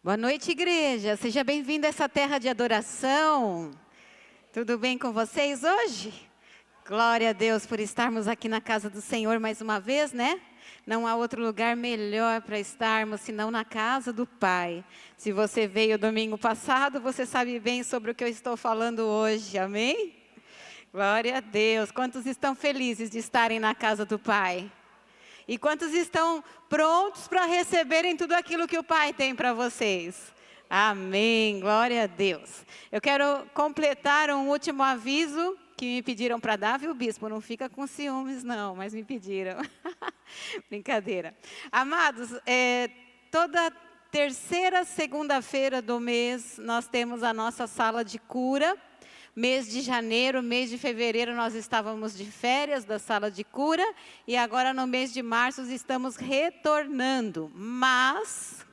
Boa noite, igreja. Seja bem-vindo a essa terra de adoração. Tudo bem com vocês hoje? Glória a Deus por estarmos aqui na casa do Senhor mais uma vez, né? Não há outro lugar melhor para estarmos senão na casa do Pai. Se você veio domingo passado, você sabe bem sobre o que eu estou falando hoje, amém? Glória a Deus. Quantos estão felizes de estarem na casa do Pai? E quantos estão prontos para receberem tudo aquilo que o Pai tem para vocês? Amém, glória a Deus. Eu quero completar um último aviso que me pediram para dar, viu, bispo? Não fica com ciúmes não, mas me pediram. Brincadeira. Amados, toda terceira segunda-feira do mês nós temos a nossa sala de cura. Mês de janeiro, mês de fevereiro, nós estávamos de férias da sala de cura e agora no mês de março estamos retornando, mas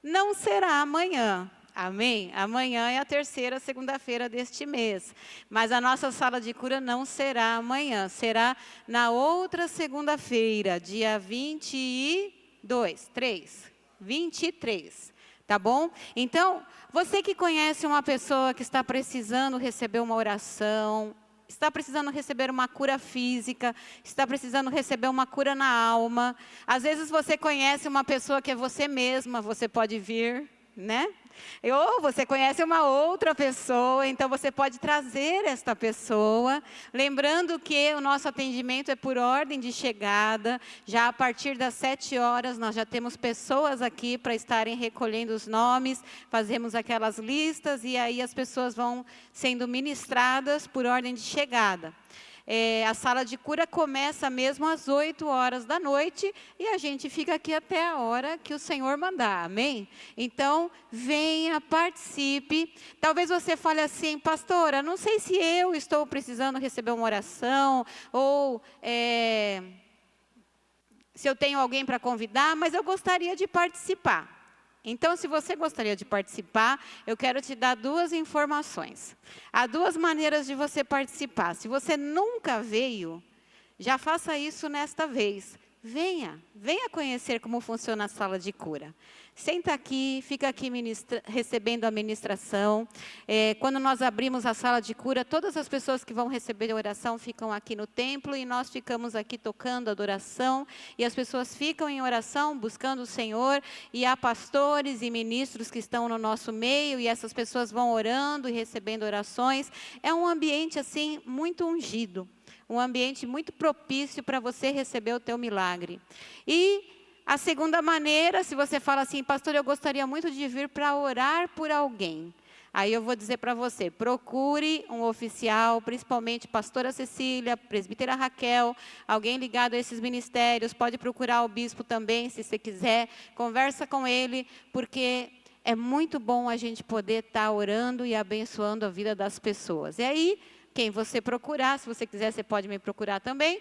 não será amanhã, amém? Amanhã é a terceira segunda-feira deste mês, mas a nossa sala de cura não será amanhã, será na outra segunda-feira, dia 23. Tá bom? Então, você que conhece uma pessoa que está precisando receber uma oração, está precisando receber uma cura física, está precisando receber uma cura na alma. Às vezes você conhece uma pessoa que é você mesma, você pode vir, né? Ou você conhece uma outra pessoa, então você pode trazer esta pessoa. Lembrando que o nosso atendimento é por ordem de chegada. Já a partir das 7 horas nós já temos pessoas aqui para estarem recolhendo os nomes. Fazemos aquelas listas e aí as pessoas vão sendo ministradas por ordem de chegada. A sala de cura começa mesmo às 8 horas da noite e a gente fica aqui até a hora que o Senhor mandar, amém? Então, venha, participe. Talvez você fale assim, pastora, não sei se eu estou precisando receber uma oração ou se eu tenho alguém para convidar, mas eu gostaria de participar. Então, se você gostaria de participar, eu quero te dar 2 informações. Há 2 maneiras de você participar. Se você nunca veio, já faça isso nesta vez. Venha conhecer como funciona a sala de cura. Senta aqui, fica aqui recebendo a ministração. Quando nós abrimos a sala de cura, todas as pessoas que vão receber a oração ficam aqui no templo e nós ficamos aqui tocando adoração. E as pessoas ficam em oração, buscando o Senhor. E há pastores e ministros que estão no nosso meio e essas pessoas vão orando e recebendo orações. É um ambiente assim muito ungido. Um ambiente muito propício para você receber o teu milagre. E a segunda maneira, se você fala assim, pastor, eu gostaria muito de vir para orar por alguém. Aí eu vou dizer para você, procure um oficial, principalmente pastora Cecília, presbítera Raquel, alguém ligado a esses ministérios, pode procurar o bispo também, se você quiser, conversa com ele, porque é muito bom a gente poder estar orando e abençoando a vida das pessoas. E aí, quem você procurar, se você quiser, você pode me procurar também,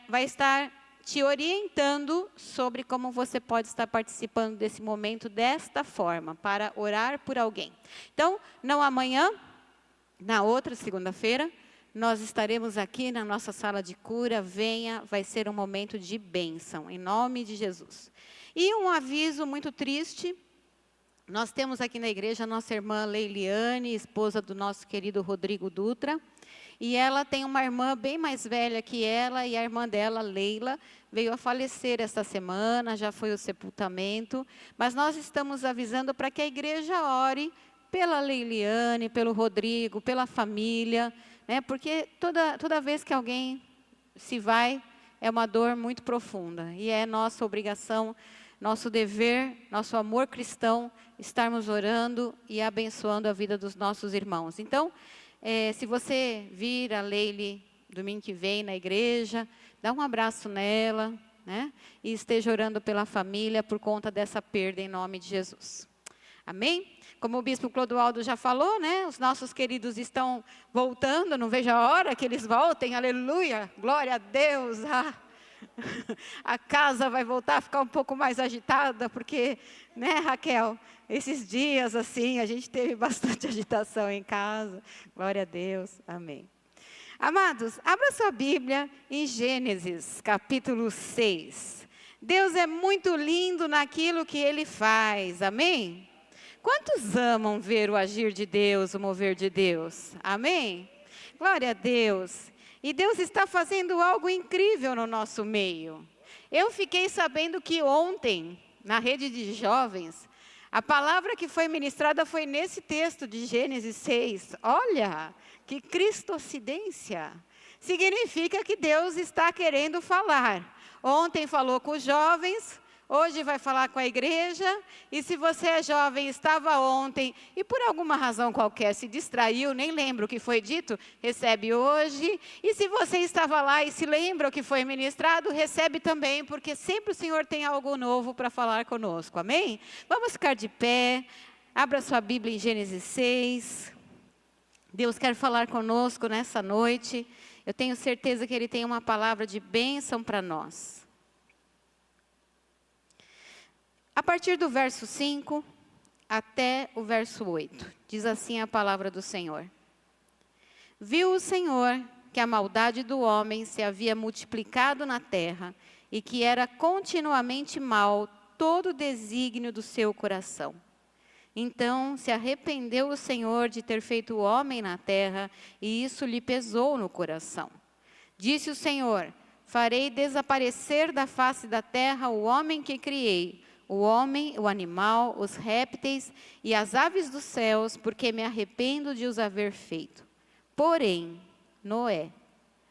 vai estar te orientando sobre como você pode estar participando desse momento desta forma, para orar por alguém. Então, não amanhã, na outra segunda-feira, nós estaremos aqui na nossa sala de cura, venha, vai ser um momento de bênção, em nome de Jesus. E um aviso muito triste. Nós temos aqui na igreja a nossa irmã Leiliane, esposa do nosso querido Rodrigo Dutra. E ela tem uma irmã bem mais velha que ela, e a irmã dela, Leila, veio a falecer esta semana, já foi o sepultamento. Mas nós estamos avisando para que a igreja ore pela Leiliane, pelo Rodrigo, pela família, né? Porque toda vez que alguém se vai, é uma dor muito profunda. E é nossa obrigação, nosso dever, nosso amor cristão, estarmos orando e abençoando a vida dos nossos irmãos. Então, se você vir a Leile domingo que vem na igreja, dá um abraço nela, né? E esteja orando pela família por conta dessa perda em nome de Jesus. Amém? Como o bispo Clodoaldo já falou, né? Os nossos queridos estão voltando, não vejo a hora que eles voltem, aleluia, glória a Deus, a casa vai voltar a ficar um pouco mais agitada, porque, né, Raquel, esses dias assim, a gente teve bastante agitação em casa, glória a Deus, amém. Amados, abra sua Bíblia em Gênesis, capítulo 6. Deus é muito lindo naquilo que Ele faz, amém? Quantos amam ver o agir de Deus, o mover de Deus? Amém? Glória a Deus. E Deus está fazendo algo incrível no nosso meio. Eu fiquei sabendo que ontem, na rede de jovens, a palavra que foi ministrada foi nesse texto de Gênesis 6. Olha, que cristocidência! Significa que Deus está querendo falar. Ontem falou com os jovens, hoje vai falar com a igreja. E se você é jovem, estava ontem e por alguma razão qualquer se distraiu, nem lembra o que foi dito, recebe hoje. E se você estava lá e se lembra o que foi ministrado, recebe também, porque sempre o Senhor tem algo novo para falar conosco, amém? Vamos ficar de pé, abra sua Bíblia em Gênesis 6. Deus quer falar conosco nessa noite. Eu tenho certeza que Ele tem uma palavra de bênção para nós. A partir do verso 5 até o verso 8, diz assim a palavra do Senhor. Viu o Senhor que a maldade do homem se havia multiplicado na terra e que era continuamente mal todo o desígnio do seu coração. Então se arrependeu o Senhor de ter feito o homem na terra, e isso lhe pesou no coração. Disse o Senhor: farei desaparecer da face da terra o homem que criei, o homem, o animal, os répteis e as aves dos céus, porque me arrependo de os haver feito. Porém, Noé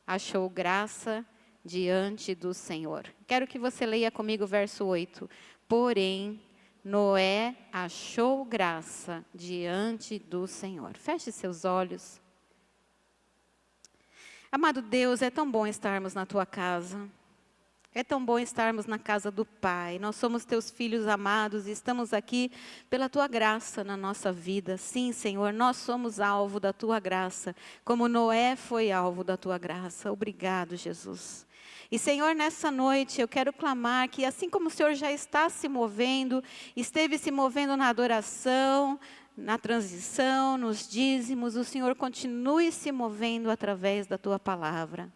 achou graça diante do Senhor. Quero que você leia comigo o verso 8. Porém, Noé achou graça diante do Senhor. Feche seus olhos. Amado Deus, é tão bom estarmos na tua casa. É tão bom estarmos na casa do Pai. Nós somos teus filhos amados e estamos aqui pela tua graça na nossa vida. Sim, Senhor, nós somos alvo da tua graça, como Noé foi alvo da tua graça. Obrigado, Jesus. E, Senhor, nessa noite eu quero clamar que, assim como o Senhor já está se movendo, esteve se movendo na adoração, na transição, nos dízimos, o Senhor continue se movendo através da tua palavra.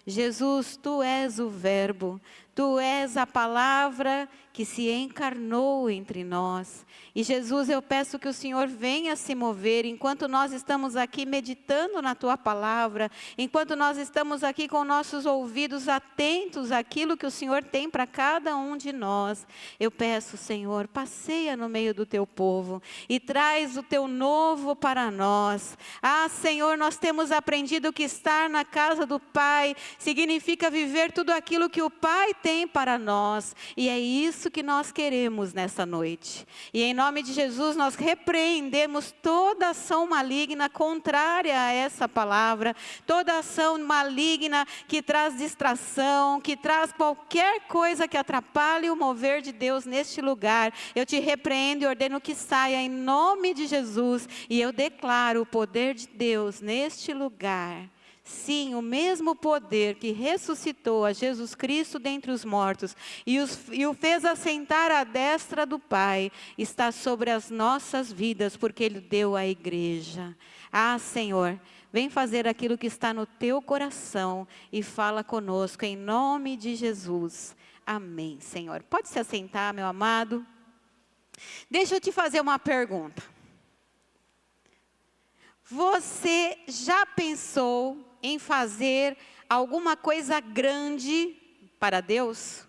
Jesus, tu és o verbo, tu és a palavra que se encarnou entre nós. E Jesus, eu peço que o Senhor venha se mover enquanto nós estamos aqui meditando na tua palavra, enquanto nós estamos aqui com nossos ouvidos atentos àquilo que o Senhor tem para cada um de nós. Eu peço, Senhor, passeia no meio do teu povo e traz o teu novo para nós. Ah, Senhor, nós temos aprendido que estar na casa do Pai significa viver tudo aquilo que o Pai tem para nós. E é isso que nós queremos nessa noite. E em nome de Jesus nós repreendemos toda ação maligna contrária a essa palavra, toda ação maligna que traz distração, que traz qualquer coisa que atrapalhe o mover de Deus neste lugar. Eu te repreendo e ordeno que saia em nome de Jesus, e eu declaro o poder de Deus neste lugar. Sim, o mesmo poder que ressuscitou a Jesus Cristo dentre os mortos e o fez assentar à destra do Pai, está sobre as nossas vidas, porque Ele deu à igreja. Ah, Senhor, vem fazer aquilo que está no teu coração e fala conosco em nome de Jesus. Amém, Senhor. Pode se assentar, meu amado. Deixa eu te fazer uma pergunta. Você já pensou em fazer alguma coisa grande para Deus?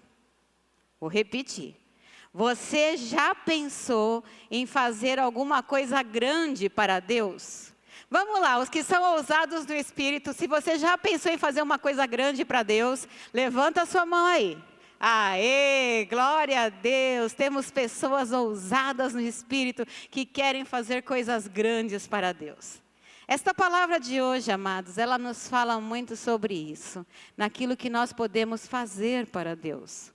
Vou repetir. Você já pensou em fazer alguma coisa grande para Deus? Vamos lá, os que são ousados no Espírito, se você já pensou em fazer uma coisa grande para Deus, levanta a sua mão aí. Aê, glória a Deus, temos pessoas ousadas no Espírito que querem fazer coisas grandes para Deus. Esta palavra de hoje, amados, ela nos fala muito sobre isso, naquilo que nós podemos fazer para Deus.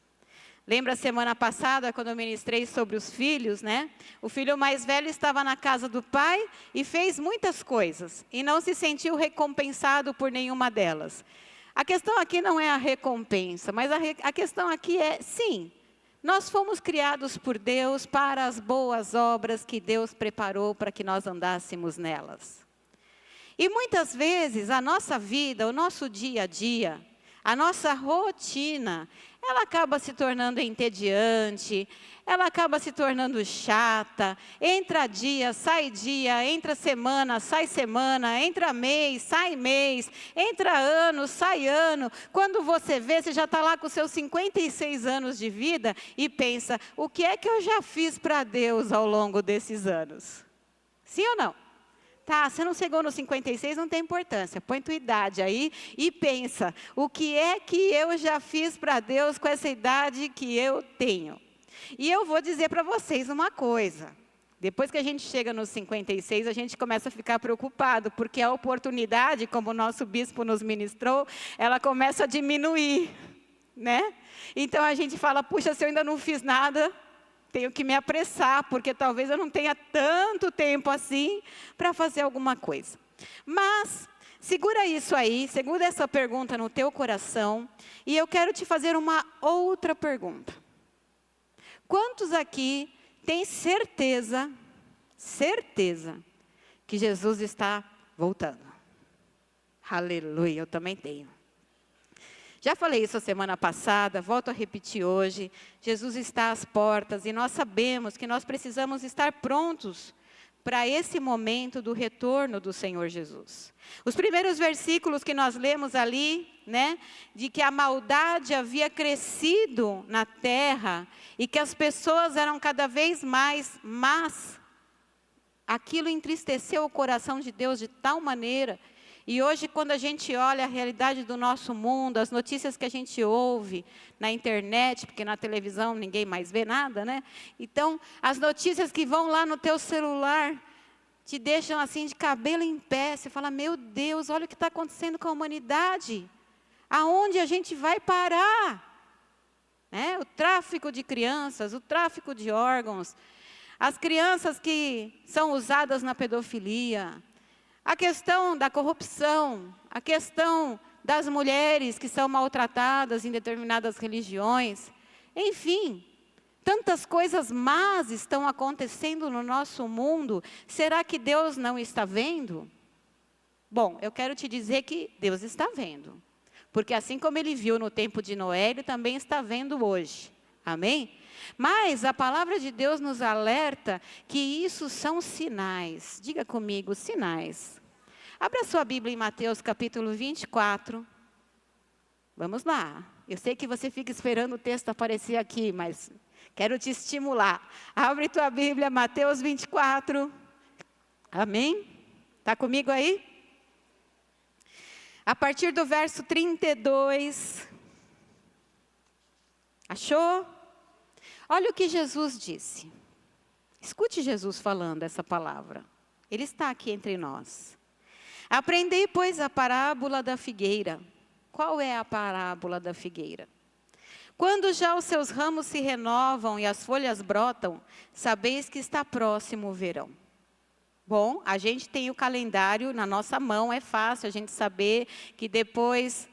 Lembra a semana passada, quando eu ministrei sobre os filhos, né? O filho mais velho estava na casa do pai e fez muitas coisas, e não se sentiu recompensado por nenhuma delas. A questão aqui não é a recompensa, mas a questão aqui é, sim, nós fomos criados por Deus para as boas obras que Deus preparou para que nós andássemos nelas. E muitas vezes a nossa vida, o nosso dia a dia, a nossa rotina, ela acaba se tornando entediante, ela acaba se tornando chata, entra dia, entra semana, entra mês, sai mês, entra ano, sai ano. Quando você vê, você já está lá com seus 56 anos de vida e pensa, o que é que eu já fiz para Deus ao longo desses anos? Sim ou não? Tá, você não chegou nos 56, não tem importância. Põe tua idade aí e pensa, o que é que eu já fiz para Deus com essa idade que eu tenho? E eu vou dizer para vocês uma coisa. Depois que a gente chega nos 56, a gente começa a ficar preocupado, porque a oportunidade, como o nosso bispo nos ministrou, ela começa a diminuir, né? Então a gente fala, puxa, se eu ainda não fiz nada, tenho que me apressar, porque talvez eu não tenha tanto tempo assim para fazer alguma coisa. Mas, segura isso aí, segura essa pergunta no teu coração, e eu quero te fazer uma outra pergunta. Quantos aqui têm certeza que Jesus está voltando? Aleluia, eu também tenho. Já falei isso a semana passada, volto a repetir hoje. Jesus está às portas e nós sabemos que nós precisamos estar prontos para esse momento do retorno do Senhor Jesus. Os primeiros versículos que nós lemos ali, né, de que a maldade havia crescido na terra e que as pessoas eram cada vez mais más, aquilo entristeceu o coração de Deus de tal maneira. E hoje, quando a gente olha a realidade do nosso mundo, as notícias que a gente ouve na internet, porque na televisão ninguém mais vê nada, né? Então, as notícias que vão lá no teu celular, te deixam assim de cabelo em pé. Você fala, meu Deus, olha o que está acontecendo com a humanidade. Aonde a gente vai parar? Né? O tráfico de crianças, o tráfico de órgãos, as crianças que são usadas na pedofilia, a questão da corrupção, a questão das mulheres que são maltratadas em determinadas religiões. Enfim, tantas coisas más estão acontecendo no nosso mundo. Será que Deus não está vendo? Bom, eu quero te dizer que Deus está vendo. Porque assim como Ele viu no tempo de Noé, Ele também está vendo hoje. Amém? Mas a palavra de Deus nos alerta que isso são sinais. Diga comigo, sinais. Abra sua Bíblia em Mateus capítulo 24. Vamos lá. Eu sei que você fica esperando o texto aparecer aqui, mas quero te estimular. Abre tua Bíblia, Mateus 24. Amém? Está comigo aí? A partir do verso 32. Achou? Olha o que Jesus disse. Escute Jesus falando essa palavra. Ele está aqui entre nós. Aprendei, pois, a parábola da figueira. Qual é a parábola da figueira? Quando já os seus ramos se renovam e as folhas brotam, sabeis que está próximo o verão. Bom, a gente tem o calendário na nossa mão, é fácil a gente saber que depois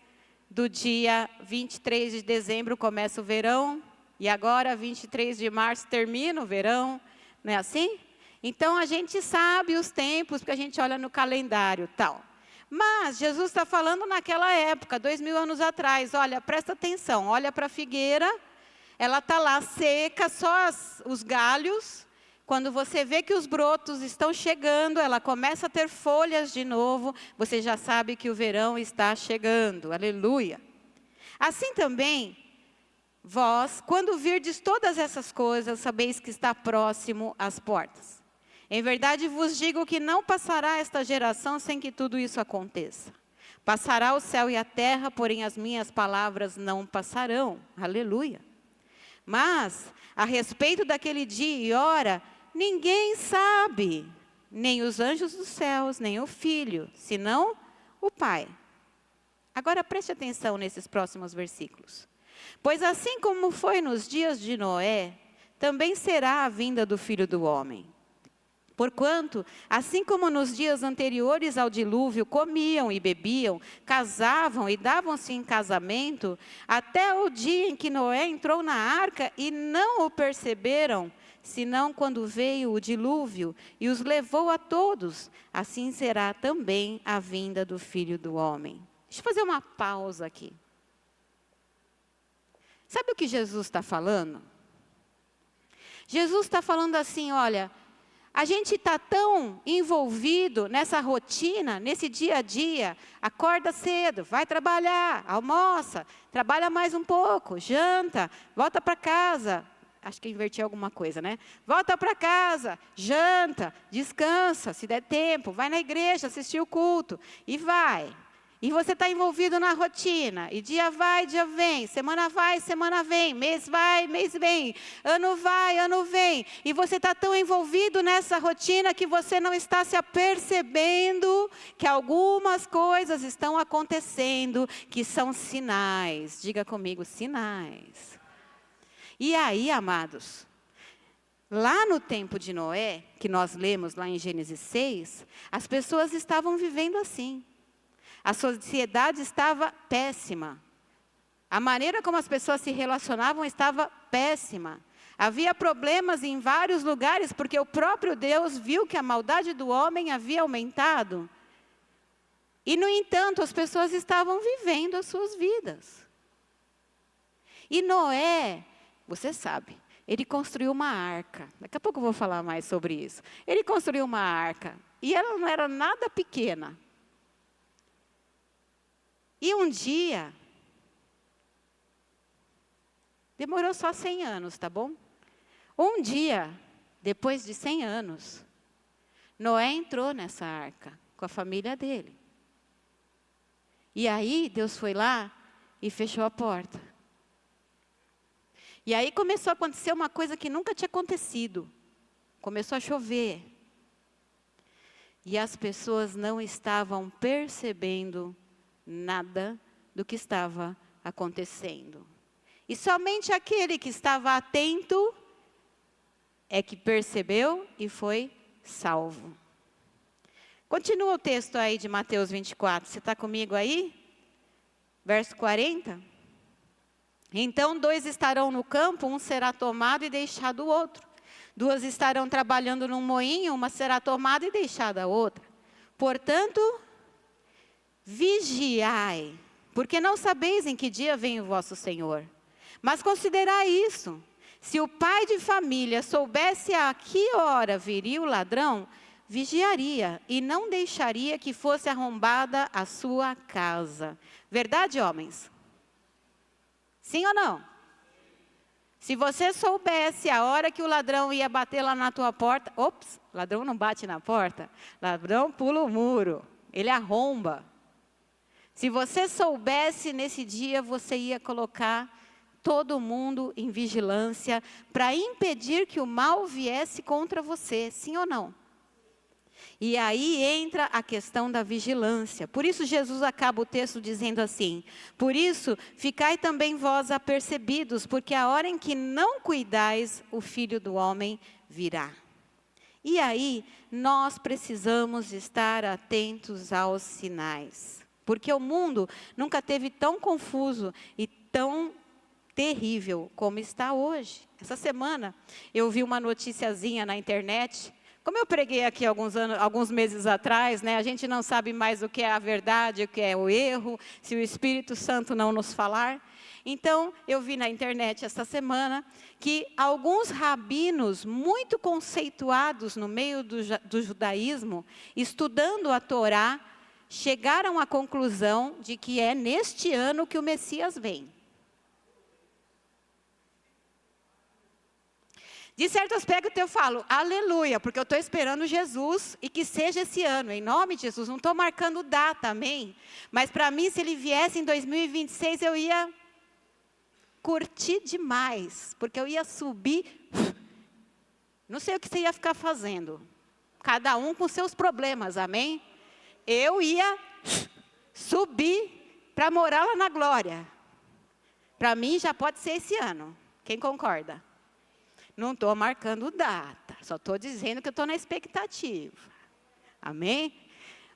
do dia 23 de dezembro começa o verão, e agora 23 de março termina o verão, não é assim? Então, a gente sabe os tempos, porque a gente olha no calendário e tal. Mas, Jesus está falando naquela época, 2000 anos atrás. Olha, presta atenção, olha para a figueira, ela está lá seca, só os galhos. Quando você vê que os brotos estão chegando, ela começa a ter folhas de novo, você já sabe que o verão está chegando. Aleluia. Assim também, vós, quando virdes todas essas coisas, sabeis que está próximo às portas. Em verdade vos digo que não passará esta geração sem que tudo isso aconteça. Passará o céu e a terra, porém as minhas palavras não passarão. Aleluia. Mas, a respeito daquele dia e hora, ninguém sabe, nem os anjos dos céus, nem o Filho, senão o Pai. Agora preste atenção nesses próximos versículos. Pois assim como foi nos dias de Noé, também será a vinda do Filho do Homem. Porquanto, assim como nos dias anteriores ao dilúvio, comiam e bebiam, casavam e davam-se em casamento, até o dia em que Noé entrou na arca e não o perceberam, senão quando veio o dilúvio e os levou a todos, assim será também a vinda do Filho do Homem. Deixa eu fazer uma pausa aqui. Sabe o que Jesus está falando? Jesus está falando assim, olha, a gente está tão envolvido nessa rotina, nesse dia a dia, acorda cedo, vai trabalhar, almoça, trabalha mais um pouco, janta, volta para casa. Acho que inverti alguma coisa, né? Volta para casa, janta, descansa, se der tempo, vai na igreja, assistir o culto, e vai. E você está envolvido na rotina, e dia vai, dia vem, semana vai, semana vem, mês vai, mês vem, ano vai, ano vem. E você está tão envolvido nessa rotina que você não está se apercebendo que algumas coisas estão acontecendo, que são sinais. Diga comigo, sinais. E aí, amados, lá no tempo de Noé, que nós lemos lá em Gênesis 6, as pessoas estavam vivendo assim. A sociedade estava péssima. A maneira como as pessoas se relacionavam estava péssima. Havia problemas em vários lugares, porque o próprio Deus viu que a maldade do homem havia aumentado. E, no entanto, as pessoas estavam vivendo as suas vidas. E Noé, você sabe, ele construiu uma arca. Daqui a pouco eu vou falar mais sobre isso. Ele construiu uma arca. E ela não era nada pequena. E um dia, demorou só 100 anos, tá bom? Um dia, depois de 100 anos, Noé entrou nessa arca com a família dele. E aí, Deus foi lá e fechou a porta. E aí começou a acontecer uma coisa que nunca tinha acontecido. Começou a chover. E as pessoas não estavam percebendo nada do que estava acontecendo. E somente aquele que estava atento é que percebeu e foi salvo. Continua o texto aí de Mateus 24. Você está comigo aí? Verso 40. Então 2 estarão no campo, um será tomado e deixado o outro. 2 estarão trabalhando num moinho, uma será tomada e deixada a outra. Portanto, vigiai, porque não sabeis em que dia vem o vosso Senhor. Mas considerai isso: se o pai de família soubesse a que hora viria o ladrão, vigiaria e não deixaria que fosse arrombada a sua casa. Verdade, homens? Sim ou não? Se você soubesse a hora que o ladrão ia bater lá na tua porta, ops, ladrão não bate na porta, ladrão pula o muro, ele arromba. Se você soubesse nesse dia, você ia colocar todo mundo em vigilância para impedir que o mal viesse contra você, sim ou não? E aí entra a questão da vigilância. Por isso Jesus acaba o texto dizendo assim: por isso, ficai também vós apercebidos, porque a hora em que não cuidais, o Filho do Homem virá. E aí, nós precisamos estar atentos aos sinais. Porque o mundo nunca teve tão confuso e tão terrível como está hoje. Essa semana eu vi uma noticiazinha na internet. Como eu preguei aqui alguns meses atrás, né, a gente não sabe mais o que é a verdade, o que é o erro, se o Espírito Santo não nos falar. Então, eu vi na internet essa semana que alguns rabinos muito conceituados no meio do judaísmo, estudando a Torá, chegaram à conclusão de que é neste ano que o Messias vem. De certo aspecto eu falo, aleluia, porque eu estou esperando Jesus e que seja esse ano, em nome de Jesus. Não estou marcando data, amém? Mas para mim, se ele viesse em 2026, eu ia curtir demais, porque eu ia subir, não sei o que você ia ficar fazendo, cada um com seus problemas, amém? Eu ia subir para morar lá na glória. Para mim já pode ser esse ano, quem concorda? Não estou marcando data, só estou dizendo que eu estou na expectativa. Amém?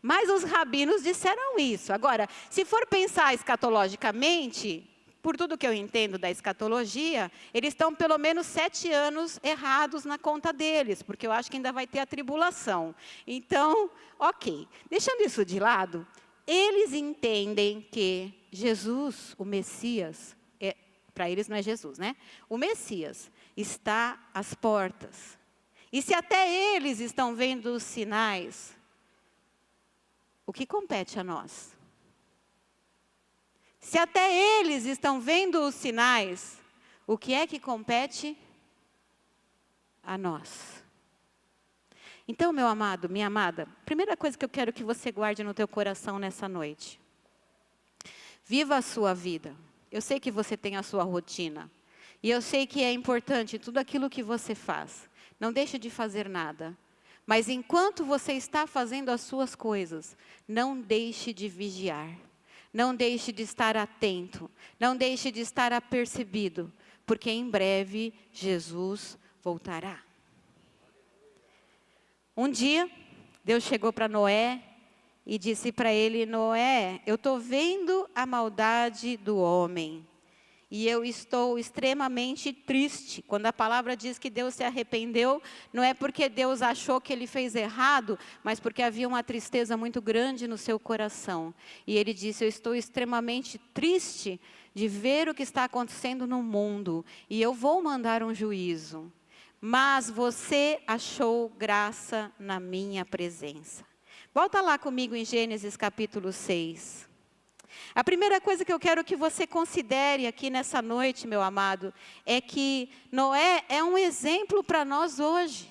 Mas os rabinos disseram isso. Agora, se for pensar escatologicamente, por tudo que eu entendo da escatologia, eles estão pelo menos 7 anos errados na conta deles, porque eu acho que ainda vai ter a tribulação. Então, ok. Deixando isso de lado, eles entendem que Jesus, o Messias, para eles não é Jesus, né? O Messias está às portas. E se até eles estão vendo os sinais, o que compete a nós? Se até eles estão vendo os sinais, o que é que compete a nós? Então, meu amado, minha amada, primeira coisa que eu quero que você guarde no teu coração nessa noite. Viva a sua vida. Eu sei que você tem a sua rotina. E eu sei que é importante tudo aquilo que você faz. Não deixe de fazer nada. Mas enquanto você está fazendo as suas coisas, não deixe de vigiar. Não deixe de estar atento. Não deixe de estar apercebido. Porque em breve Jesus voltará. Um dia, Deus chegou para Noé e disse para ele: Noé, eu estou vendo a maldade do homem. E eu estou extremamente triste. Quando a palavra diz que Deus se arrependeu, não é porque Deus achou que ele fez errado, mas porque havia uma tristeza muito grande no seu coração. E ele disse: eu estou extremamente triste de ver o que está acontecendo no mundo. E eu vou mandar um juízo. Mas você achou graça na minha presença. Volta lá comigo em Gênesis capítulo 6. A primeira coisa que eu quero que você considere aqui nessa noite, meu amado, é que Noé é um exemplo para nós hoje.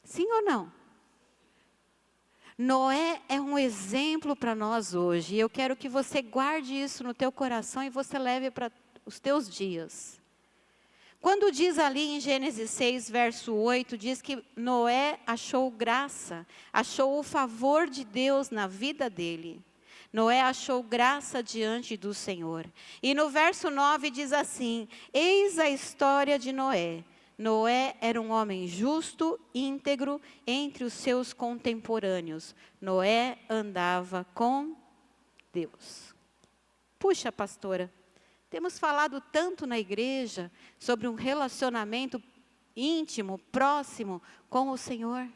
Sim ou não? Noé é um exemplo para nós hoje. E eu quero que você guarde isso no teu coração e você leve para os teus dias. Quando diz ali em Gênesis 6, verso 8, diz que Noé achou graça, achou o favor de Deus na vida dele. Noé achou graça diante do Senhor. E no verso 9 diz assim: eis a história de Noé. Noé era um homem justo, íntegro, entre os seus contemporâneos. Noé andava com Deus. Puxa, pastora. Temos falado tanto na igreja sobre um relacionamento íntimo, próximo com o Senhor.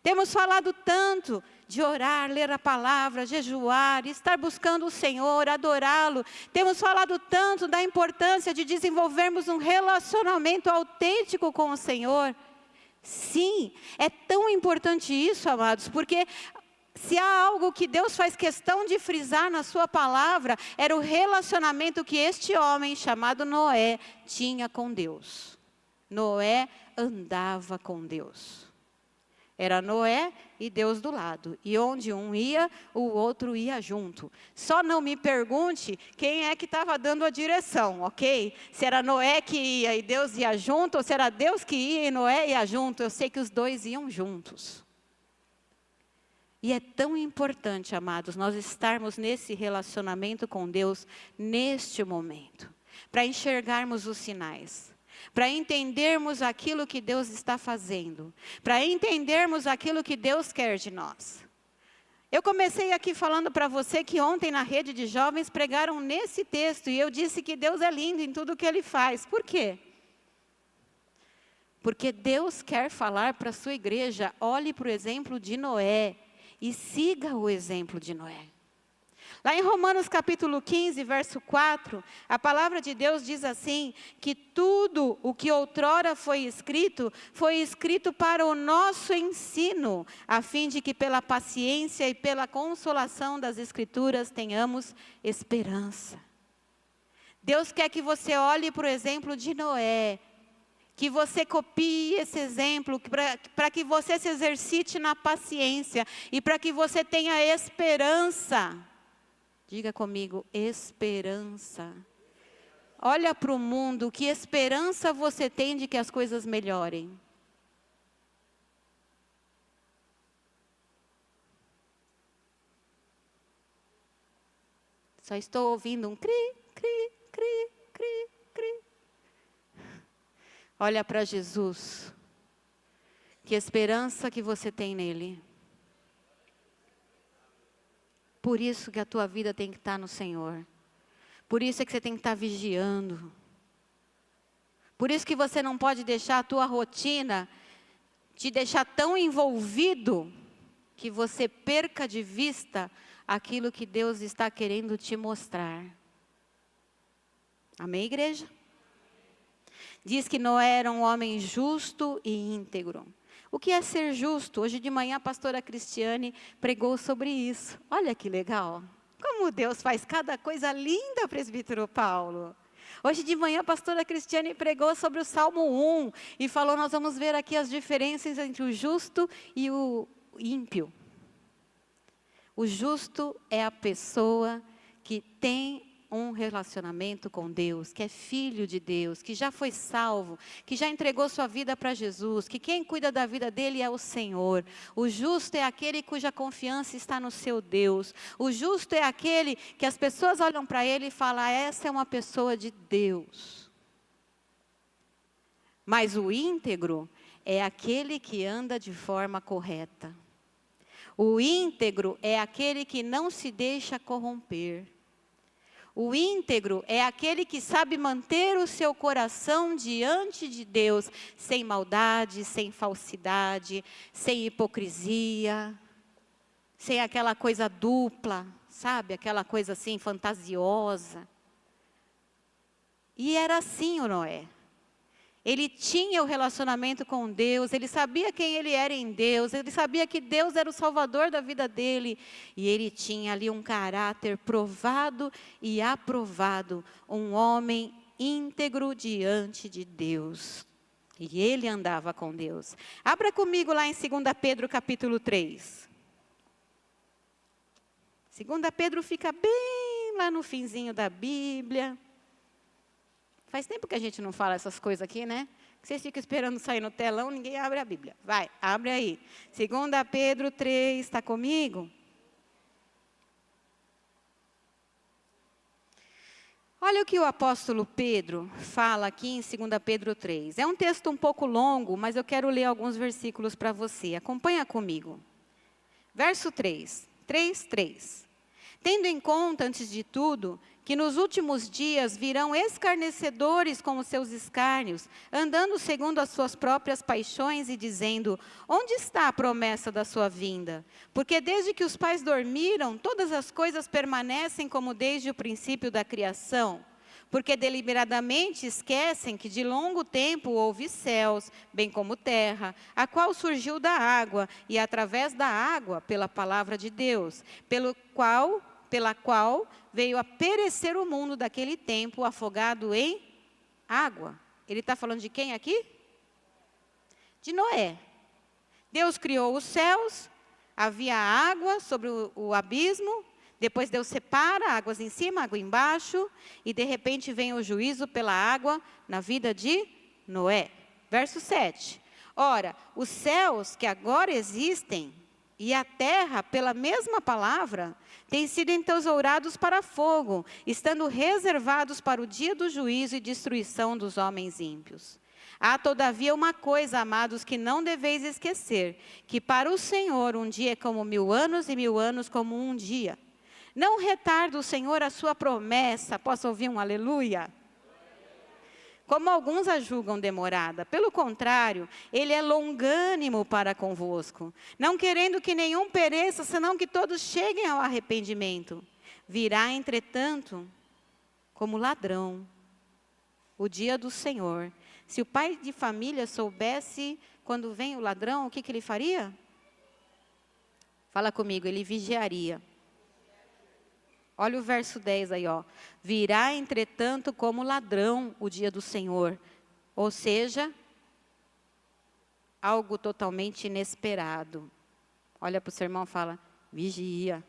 Temos falado tanto de orar, ler a palavra, jejuar, estar buscando o Senhor, adorá-lo. Temos falado tanto da importância de desenvolvermos um relacionamento autêntico com o Senhor. Sim, é tão importante isso, amados, porque se há algo que Deus faz questão de frisar na sua palavra, era o relacionamento que este homem chamado Noé tinha com Deus. Noé andava com Deus. Era Noé e Deus do lado. E onde um ia, o outro ia junto. Só não me pergunte quem é que estava dando a direção, ok? Se era Noé que ia e Deus ia junto, ou se era Deus que ia e Noé ia junto. Eu sei que os dois iam juntos. E é tão importante, amados, nós estarmos nesse relacionamento com Deus neste momento, para enxergarmos os sinais, para entendermos aquilo que Deus está fazendo, para entendermos aquilo que Deus quer de nós. Eu comecei aqui falando para você que ontem na rede de jovens pregaram nesse texto e eu disse que Deus é lindo em tudo que Ele faz. Por quê? Porque Deus quer falar para a sua igreja: olhe para o exemplo de Noé. E siga o exemplo de Noé. Lá em Romanos capítulo 15, verso 4, a palavra de Deus diz assim, que tudo o que outrora foi escrito para o nosso ensino, a fim de que pela paciência e pela consolação das Escrituras tenhamos esperança. Deus quer que você olhe para o exemplo de Noé, que você copie esse exemplo, para que você se exercite na paciência e para que você tenha esperança. Diga comigo, esperança. Olha para o mundo, que esperança você tem de que as coisas melhorem? Só estou ouvindo um cri, cri, cri, cri, cri. Olha para Jesus. Que esperança que você tem nele. Por isso que a tua vida tem que estar no Senhor. Por isso é que você tem que estar vigiando. Por isso que você não pode deixar a tua rotina te deixar tão envolvido que você perca de vista aquilo que Deus está querendo te mostrar. Amém, igreja? Diz que Noé era um homem justo e íntegro. O que é ser justo? Hoje de manhã a pastora Cristiane pregou sobre isso. Olha que legal. Como Deus faz cada coisa linda, presbítero Paulo. Hoje de manhã a pastora Cristiane pregou sobre o Salmo 1 e falou, nós vamos ver aqui as diferenças entre o justo e o ímpio. O justo é a pessoa que tem um relacionamento com Deus, que é filho de Deus, que já foi salvo, que já entregou sua vida para Jesus, que quem cuida da vida dele é o Senhor. O justo é aquele cuja confiança está no seu Deus. O justo é aquele que as pessoas olham para ele e falam, essa é uma pessoa de Deus. Mas o íntegro é aquele que anda de forma correta. O íntegro é aquele que não se deixa corromper. O íntegro é aquele que sabe manter o seu coração diante de Deus, sem maldade, sem falsidade, sem hipocrisia, sem aquela coisa dupla, sabe? Aquela coisa assim fantasiosa. E era assim o Noé. Ele tinha o relacionamento com Deus, ele sabia quem ele era em Deus, ele sabia que Deus era o salvador da vida dele. E ele tinha ali um caráter provado e aprovado, um homem íntegro diante de Deus. E ele andava com Deus. Abra comigo lá em 2 Pedro capítulo 3. 2 Pedro fica bem lá no finzinho da Bíblia. Faz tempo que a gente não fala essas coisas aqui, né? Vocês ficam esperando sair no telão, ninguém abre a Bíblia. Vai, abre aí. 2 Pedro 3, está comigo? Olha o que o apóstolo Pedro fala aqui em 2 Pedro 3. É um texto um pouco longo, mas eu quero ler alguns versículos para você. Acompanha comigo. Verso 3. 3. Tendo em conta, antes de tudo, que nos últimos dias virão escarnecedores com os seus escárnios, andando segundo as suas próprias paixões e dizendo, onde está a promessa da sua vinda? Porque desde que os pais dormiram, todas as coisas permanecem como desde o princípio da criação. Porque deliberadamente esquecem que de longo tempo houve céus, bem como terra, a qual surgiu da água, e através da água, pela palavra de Deus, pela qual veio a perecer o mundo daquele tempo, afogado em água. Ele está falando de quem aqui? De Noé. Deus criou os céus, havia água sobre o abismo, depois Deus separa águas em cima, água embaixo, e de repente vem o juízo pela água na vida de Noé. Verso 7. Ora, os céus que agora existem e a terra, pela mesma palavra, têm sido entesourados para fogo, estando reservados para o dia do juízo e destruição dos homens ímpios. Há, todavia, uma coisa, amados, que não deveis esquecer, que para o Senhor um dia é como 1000 anos e 1000 anos como um dia. Não retarda o Senhor a sua promessa. Posso ouvir um aleluia? Como alguns a julgam demorada. Pelo contrário, ele é longânimo para convosco, não querendo que nenhum pereça, senão que todos cheguem ao arrependimento. Virá, entretanto, como ladrão, o dia do Senhor. Se o pai de família soubesse quando vem o ladrão, o que ele faria? Fala comigo, ele vigiaria. Olha o verso 10 aí, ó. Virá, entretanto, como ladrão o dia do Senhor. Ou seja, algo totalmente inesperado. Olha para o seu irmão e fala, vigia.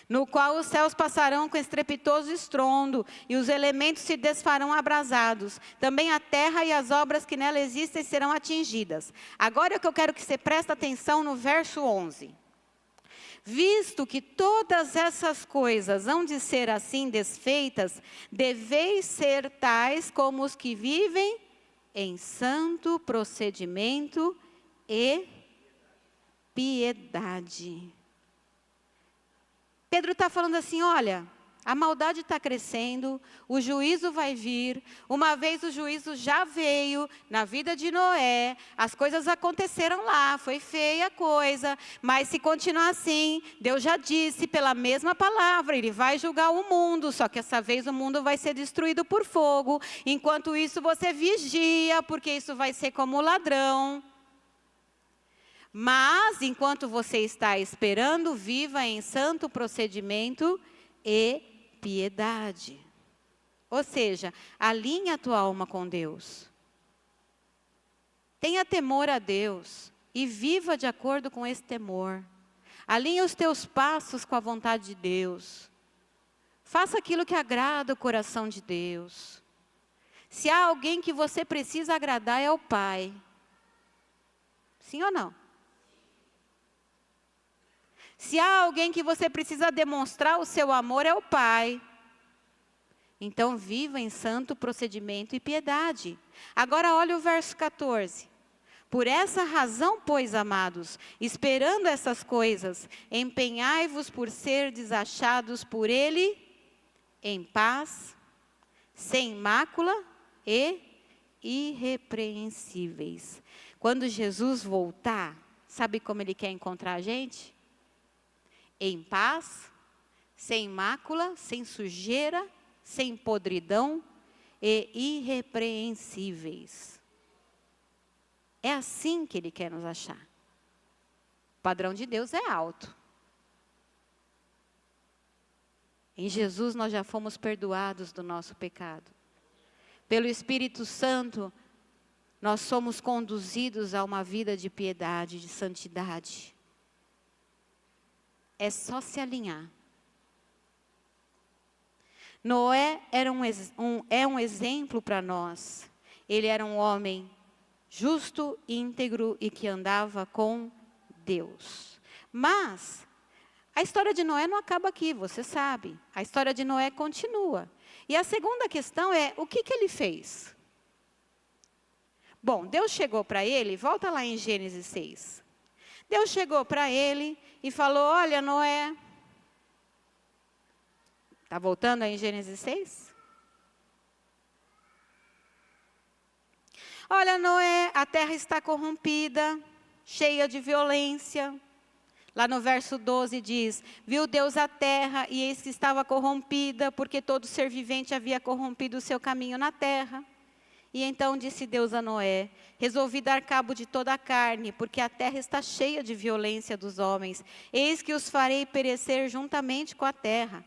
No qual os céus passarão com estrepitoso estrondo, e os elementos se desfarão abrasados. Também a terra e as obras que nela existem serão atingidas. Agora é que eu quero que você preste atenção no verso 11. Visto que todas essas coisas hão de ser assim desfeitas, deveis ser tais como os que vivem em santo procedimento e piedade. Pedro está falando assim, olha, A maldade está crescendo, o juízo vai vir. Uma vez o juízo já veio na vida de Noé, as coisas aconteceram lá, foi feia a coisa, mas se continuar assim, Deus já disse pela mesma palavra, Ele vai julgar o mundo, só que essa vez o mundo vai ser destruído por fogo. Enquanto isso você vigia, porque isso vai ser como ladrão. Mas, enquanto você está esperando, viva em santo procedimento e piedade. Ou seja, alinhe a tua alma com Deus. Tenha temor a Deus e viva de acordo com esse temor. Alinhe os teus passos com a vontade de Deus. Faça aquilo que agrada o coração de Deus. Se há alguém que você precisa agradar, é o Pai. Sim ou não? Se há alguém que você precisa demonstrar o seu amor, é o Pai. Então, viva em santo procedimento e piedade. Agora, olha o verso 14. Por essa razão, pois, amados, esperando essas coisas, empenhai-vos por ser desachados por Ele, em paz, sem mácula e irrepreensíveis. Quando Jesus voltar, sabe como Ele quer encontrar a gente? Em paz, sem mácula, sem sujeira, sem podridão e irrepreensíveis. É assim que Ele quer nos achar. O padrão de Deus é alto. Em Jesus nós já fomos perdoados do nosso pecado. Pelo Espírito Santo, nós somos conduzidos a uma vida de piedade, de santidade. É só se alinhar. Noé era um exemplo para nós. Ele era um homem justo, íntegro e que andava com Deus. Mas a história de Noé não acaba aqui, você sabe. A história de Noé continua. E a segunda questão é, o que ele fez? Bom, Deus chegou para ele, volta lá em Gênesis 6. Deus chegou para ele e falou, olha Noé, está voltando aí em Gênesis 6? Olha Noé, a terra está corrompida, cheia de violência. Lá no verso 12 diz, viu Deus a terra e eis que estava corrompida, porque todo ser vivente havia corrompido o seu caminho na terra. E então disse Deus a Noé, resolvi dar cabo de toda a carne, porque a terra está cheia de violência dos homens. Eis que os farei perecer juntamente com a terra.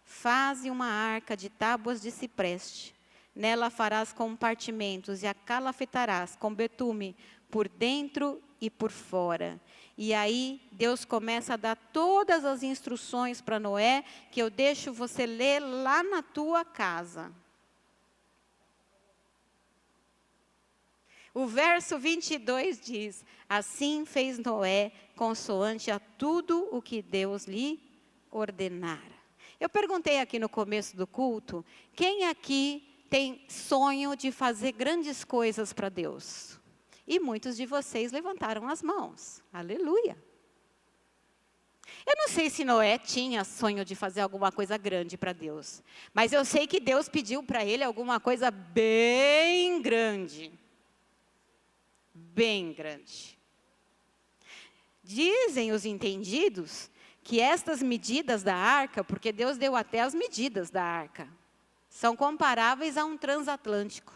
Faze uma arca de tábuas de cipreste. Nela farás compartimentos e a calafetarás com betume por dentro e por fora. E aí Deus começa a dar todas as instruções para Noé, que eu deixo você ler lá na tua casa. O verso 22 diz, assim fez Noé, consoante a tudo o que Deus lhe ordenara. Eu perguntei aqui no começo do culto, quem aqui tem sonho de fazer grandes coisas para Deus? E muitos de vocês levantaram as mãos. Aleluia. Eu não sei se Noé tinha sonho de fazer alguma coisa grande para Deus. Mas eu sei que Deus pediu para ele alguma coisa bem grande. Bem grande. Dizem os entendidos que estas medidas da arca, porque Deus deu até as medidas da arca, são comparáveis a um transatlântico.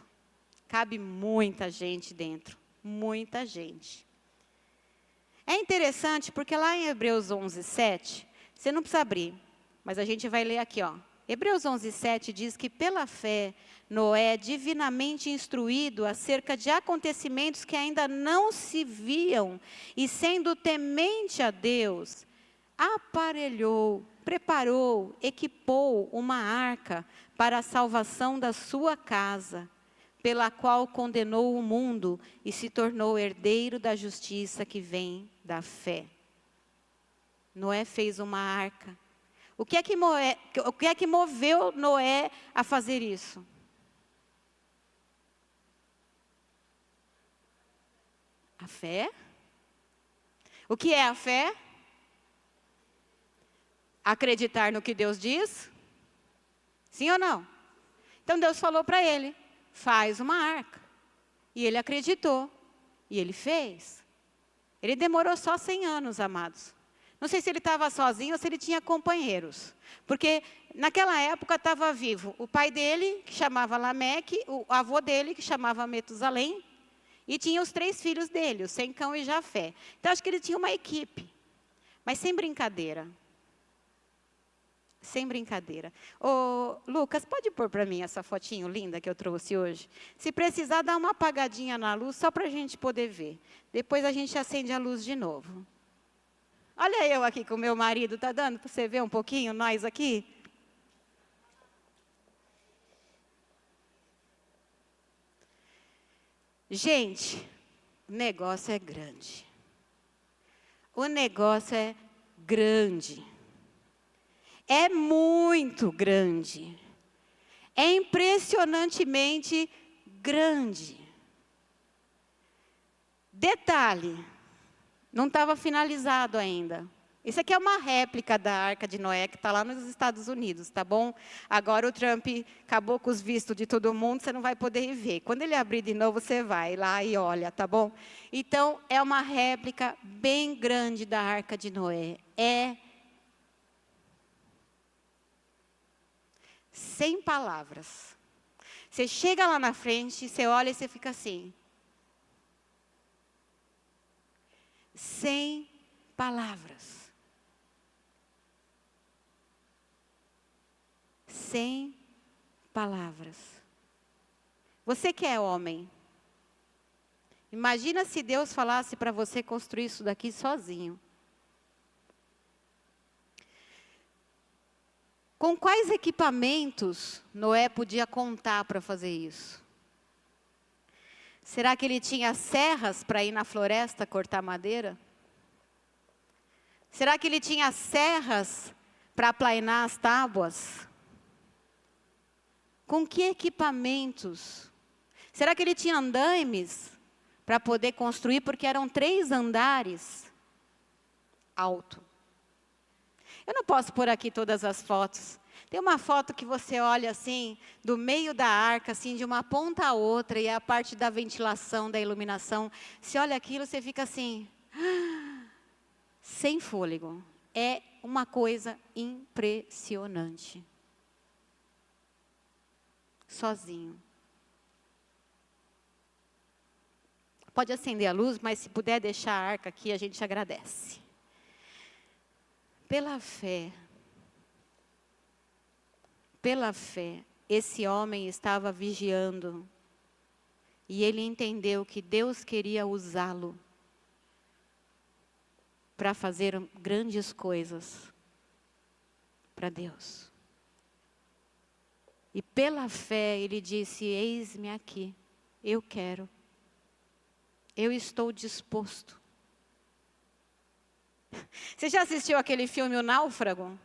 Cabe muita gente dentro, muita gente. É interessante porque lá em Hebreus 11:7, você não precisa abrir, mas a gente vai ler aqui, ó. Hebreus 11:7 diz que pela fé, Noé, divinamente instruído acerca de acontecimentos que ainda não se viam, e sendo temente a Deus, aparelhou, preparou, equipou uma arca para a salvação da sua casa, pela qual condenou o mundo e se tornou herdeiro da justiça que vem da fé. Noé fez uma arca. O que é que moveu Noé a fazer isso? A fé? O que é a fé? Acreditar no que Deus diz? Sim ou não? Então Deus falou para ele, faz uma arca. E ele acreditou. E ele fez. Ele demorou só 100 anos, amados. Não sei se ele estava sozinho ou se ele tinha companheiros. Porque naquela época estava vivo o pai dele, que chamava Lameque, o avô dele, que chamava Metusalém, e tinha os 3 filhos dele, o Sem, Cão e Jafé. Então acho que ele tinha uma equipe. Mas sem brincadeira. Sem brincadeira. Ô, Lucas, pode pôr para mim essa fotinho linda que eu trouxe hoje? Se precisar, dá uma apagadinha na luz, só para a gente poder ver. Depois a gente acende a luz de novo. Olha eu aqui com o meu marido, tá dando para você ver um pouquinho, nós aqui? Gente, o negócio é grande. O negócio é grande. É muito grande. É impressionantemente grande. Detalhe, não estava finalizado ainda. Isso aqui é uma réplica da Arca de Noé, que está lá nos Estados Unidos, tá bom? Agora o Trump acabou com os vistos de todo mundo, você não vai poder ir ver. Quando ele abrir de novo, você vai lá e olha, tá bom? Então, é uma réplica bem grande da Arca de Noé. É sem palavras. Você chega lá na frente, você olha e você fica assim. Sem palavras. Sem palavras. Você que é homem, imagina se Deus falasse para você construir isso daqui sozinho. Com quais equipamentos Noé podia contar para fazer isso? Será que ele tinha serras para ir na floresta cortar madeira? Será que ele tinha serras para aplainar as tábuas? Com que equipamentos? Será que ele tinha andaimes para poder construir? Porque eram 3 andares alto. Eu não posso pôr aqui todas as fotos. Tem uma foto que você olha assim, do meio da arca, assim, de uma ponta a outra, e é a parte da ventilação, da iluminação. Você olha aquilo, você fica assim, sem fôlego. É uma coisa impressionante. Sozinho. Pode acender a luz, mas se puder deixar a arca aqui, a gente agradece. Pela fé, esse homem estava vigiando. E ele entendeu que Deus queria usá-lo para fazer grandes coisas para Deus. E pela fé ele disse, eis-me aqui, eu quero, eu estou disposto. Você já assistiu aquele filme O Náufrago?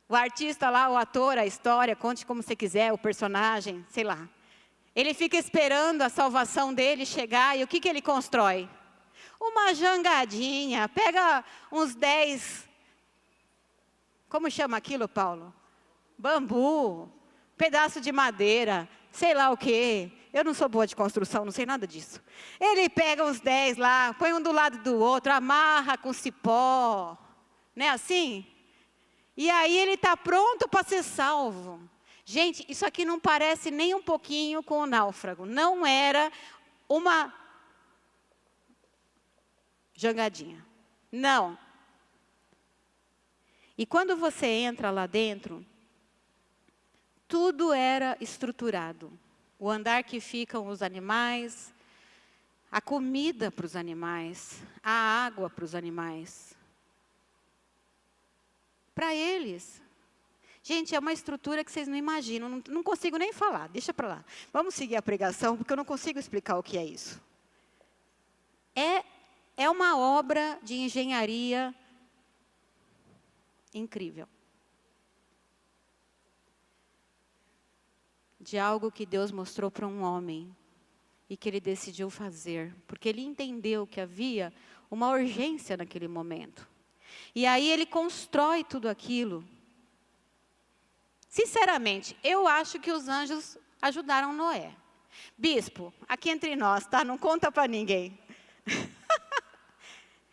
O artista lá, o ator, a história, conte como você quiser, o personagem, sei lá. Ele fica esperando a salvação dele chegar e o que ele constrói? Uma jangadinha, pega uns 10, como chama aquilo, Paulo? Bambu, pedaço de madeira, sei lá o quê. Eu não sou boa de construção, não sei nada disso. Ele pega uns 10 lá, põe um do lado do outro, amarra com cipó, não é assim? E aí ele está pronto para ser salvo. Gente, isso aqui não parece nem um pouquinho com o náufrago. Não era uma jangadinha. Não. E quando você entra lá dentro, tudo era estruturado. O andar que ficam os animais, a comida para os animais, a água para os animais. Para eles. Gente, é uma estrutura que vocês não imaginam, não consigo nem falar, deixa para lá. Vamos seguir a pregação, porque eu não consigo explicar o que é isso. É uma obra de engenharia incrível. De algo que Deus mostrou para um homem e que ele decidiu fazer, porque ele entendeu que havia uma urgência naquele momento. E aí ele constrói tudo aquilo. Sinceramente, eu acho que os anjos ajudaram Noé. Bispo, aqui entre nós, tá? Não conta para ninguém.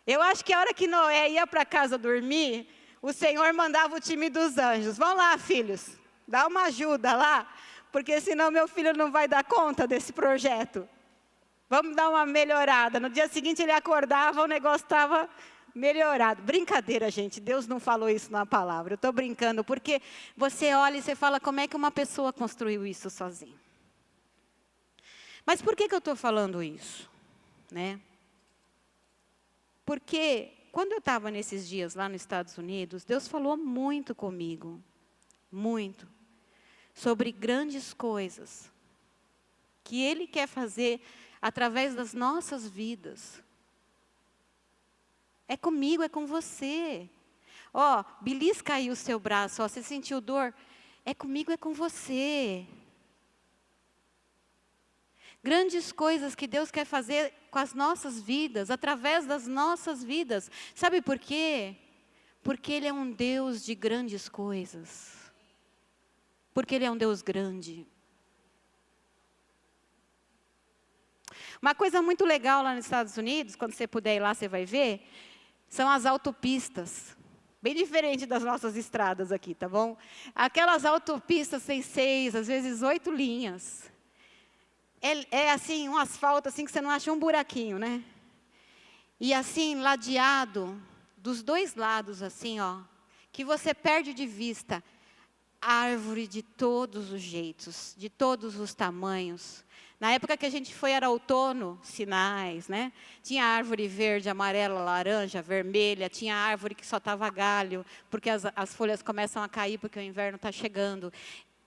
Eu acho que a hora que Noé ia para casa dormir, o Senhor mandava o time dos anjos. Vão lá, filhos, dá uma ajuda lá, porque senão meu filho não vai dar conta desse projeto. Vamos dar uma melhorada. No dia seguinte ele acordava, o negócio estava melhorado. Brincadeira, gente, Deus não falou isso na palavra. Eu estou brincando, porque você olha e você fala, como é que uma pessoa construiu isso sozinha? Mas por que eu estou falando isso? Né? Porque quando eu estava nesses dias lá nos Estados Unidos, Deus falou muito comigo, muito, sobre grandes coisas que Ele quer fazer através das nossas vidas. É comigo, é com você. Ó, belisca aí o seu braço, ó, você sentiu dor? É comigo, é com você. Grandes coisas que Deus quer fazer com as nossas vidas, através das nossas vidas. Sabe por quê? Porque Ele é um Deus de grandes coisas. Porque Ele é um Deus grande. Uma coisa muito legal lá nos Estados Unidos, quando você puder ir lá, você vai ver, são as autopistas. Bem diferente das nossas estradas aqui, tá bom? Aquelas autopistas têm 6, às vezes 8 linhas. É assim, um asfalto assim que você não acha um buraquinho, né? E assim, ladeado, dos dois lados assim, ó, que você perde de vista árvore de todos os jeitos, de todos os tamanhos. Na época que a gente foi, era outono, sinais, né? Tinha árvore verde, amarela, laranja, vermelha, tinha árvore que só estava galho, porque as folhas começam a cair porque o inverno está chegando.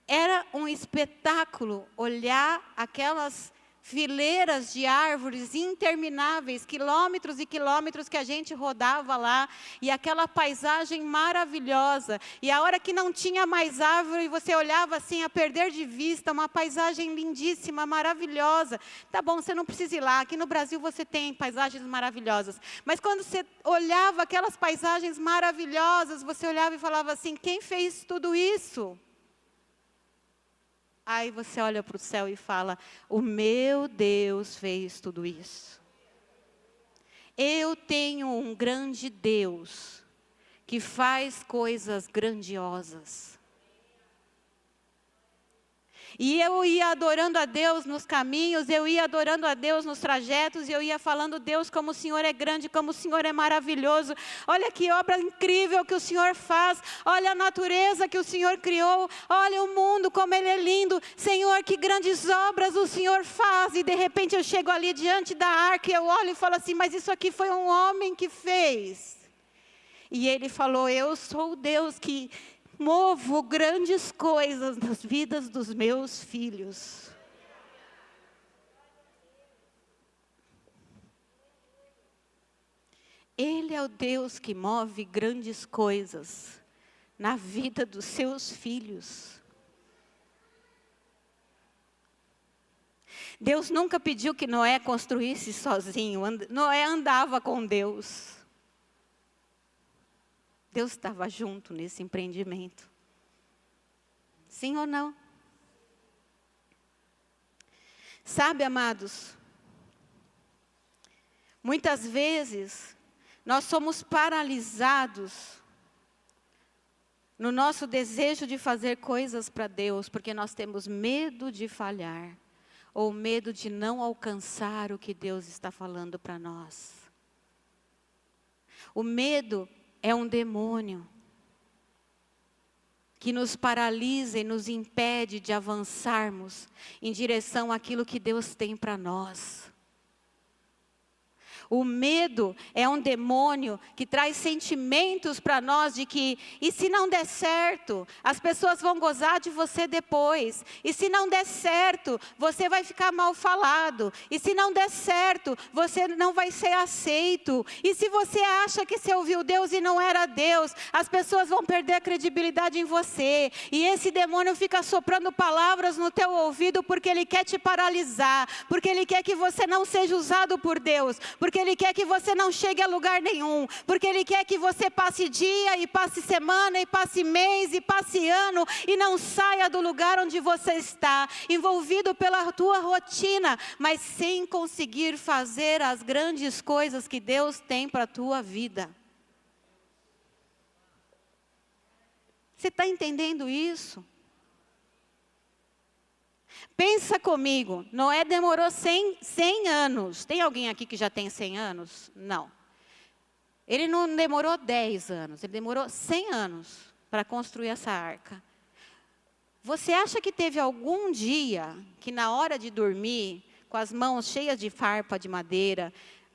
Era um espetáculo olhar aquelas fileiras de árvores intermináveis, quilômetros e quilômetros que a gente rodava lá, e aquela paisagem maravilhosa. E a hora que não tinha mais árvore, você olhava assim a perder de vista, uma paisagem lindíssima, maravilhosa. Tá bom, você não precisa ir lá, aqui no Brasil você tem paisagens maravilhosas. Mas quando você olhava aquelas paisagens maravilhosas, você olhava e falava assim, quem fez tudo isso? Aí você olha para o céu e fala, o meu Deus fez tudo isso. Eu tenho um grande Deus que faz coisas grandiosas. E eu ia adorando a Deus nos caminhos, eu ia adorando a Deus nos trajetos, e eu ia falando, Deus, como o Senhor é grande, como o Senhor é maravilhoso. Olha que obra incrível que o Senhor faz. Olha a natureza que o Senhor criou. Olha o mundo, como ele é lindo. Senhor, que grandes obras o Senhor faz. E de repente eu chego ali diante da arca e eu olho e falo assim, mas isso aqui foi um homem que fez. E ele falou, eu sou o Deus que movo grandes coisas nas vidas dos meus filhos. Ele é o Deus que move grandes coisas na vida dos seus filhos. Deus nunca pediu que Noé construísse sozinho. Noé andava com Deus. Deus estava junto nesse empreendimento. Sim ou não? Sabe, amados, muitas vezes nós somos paralisados no nosso desejo de fazer coisas para Deus, porque nós temos medo de falhar, ou medo de não alcançar o que Deus está falando para nós. O medo é um demônio que nos paralisa e nos impede de avançarmos em direção àquilo que Deus tem para nós. O medo é um demônio que traz sentimentos para nós de que, e se não der certo, as pessoas vão gozar de você depois. E se não der certo, você vai ficar mal falado. E se não der certo, você não vai ser aceito. E se você acha que você ouviu Deus e não era Deus, as pessoas vão perder a credibilidade em você. E esse demônio fica soprando palavras no teu ouvido porque ele quer te paralisar. Porque ele quer que você não seja usado por Deus. Porque porque Ele quer que você não chegue a lugar nenhum, porque Ele quer que você passe dia, e passe semana, e passe mês, e passe ano, e não saia do lugar onde você está, envolvido pela tua rotina, mas sem conseguir fazer as grandes coisas que Deus tem para a tua vida. Você está entendendo isso? Pensa comigo, Noé demorou 100 anos. Tem alguém aqui que já tem 100 anos? Não. Ele não demorou 10 anos, ele demorou 100 anos para construir essa arca. Você acha que teve algum dia que na hora de dormir, com as mãos cheias de farpa de madeira,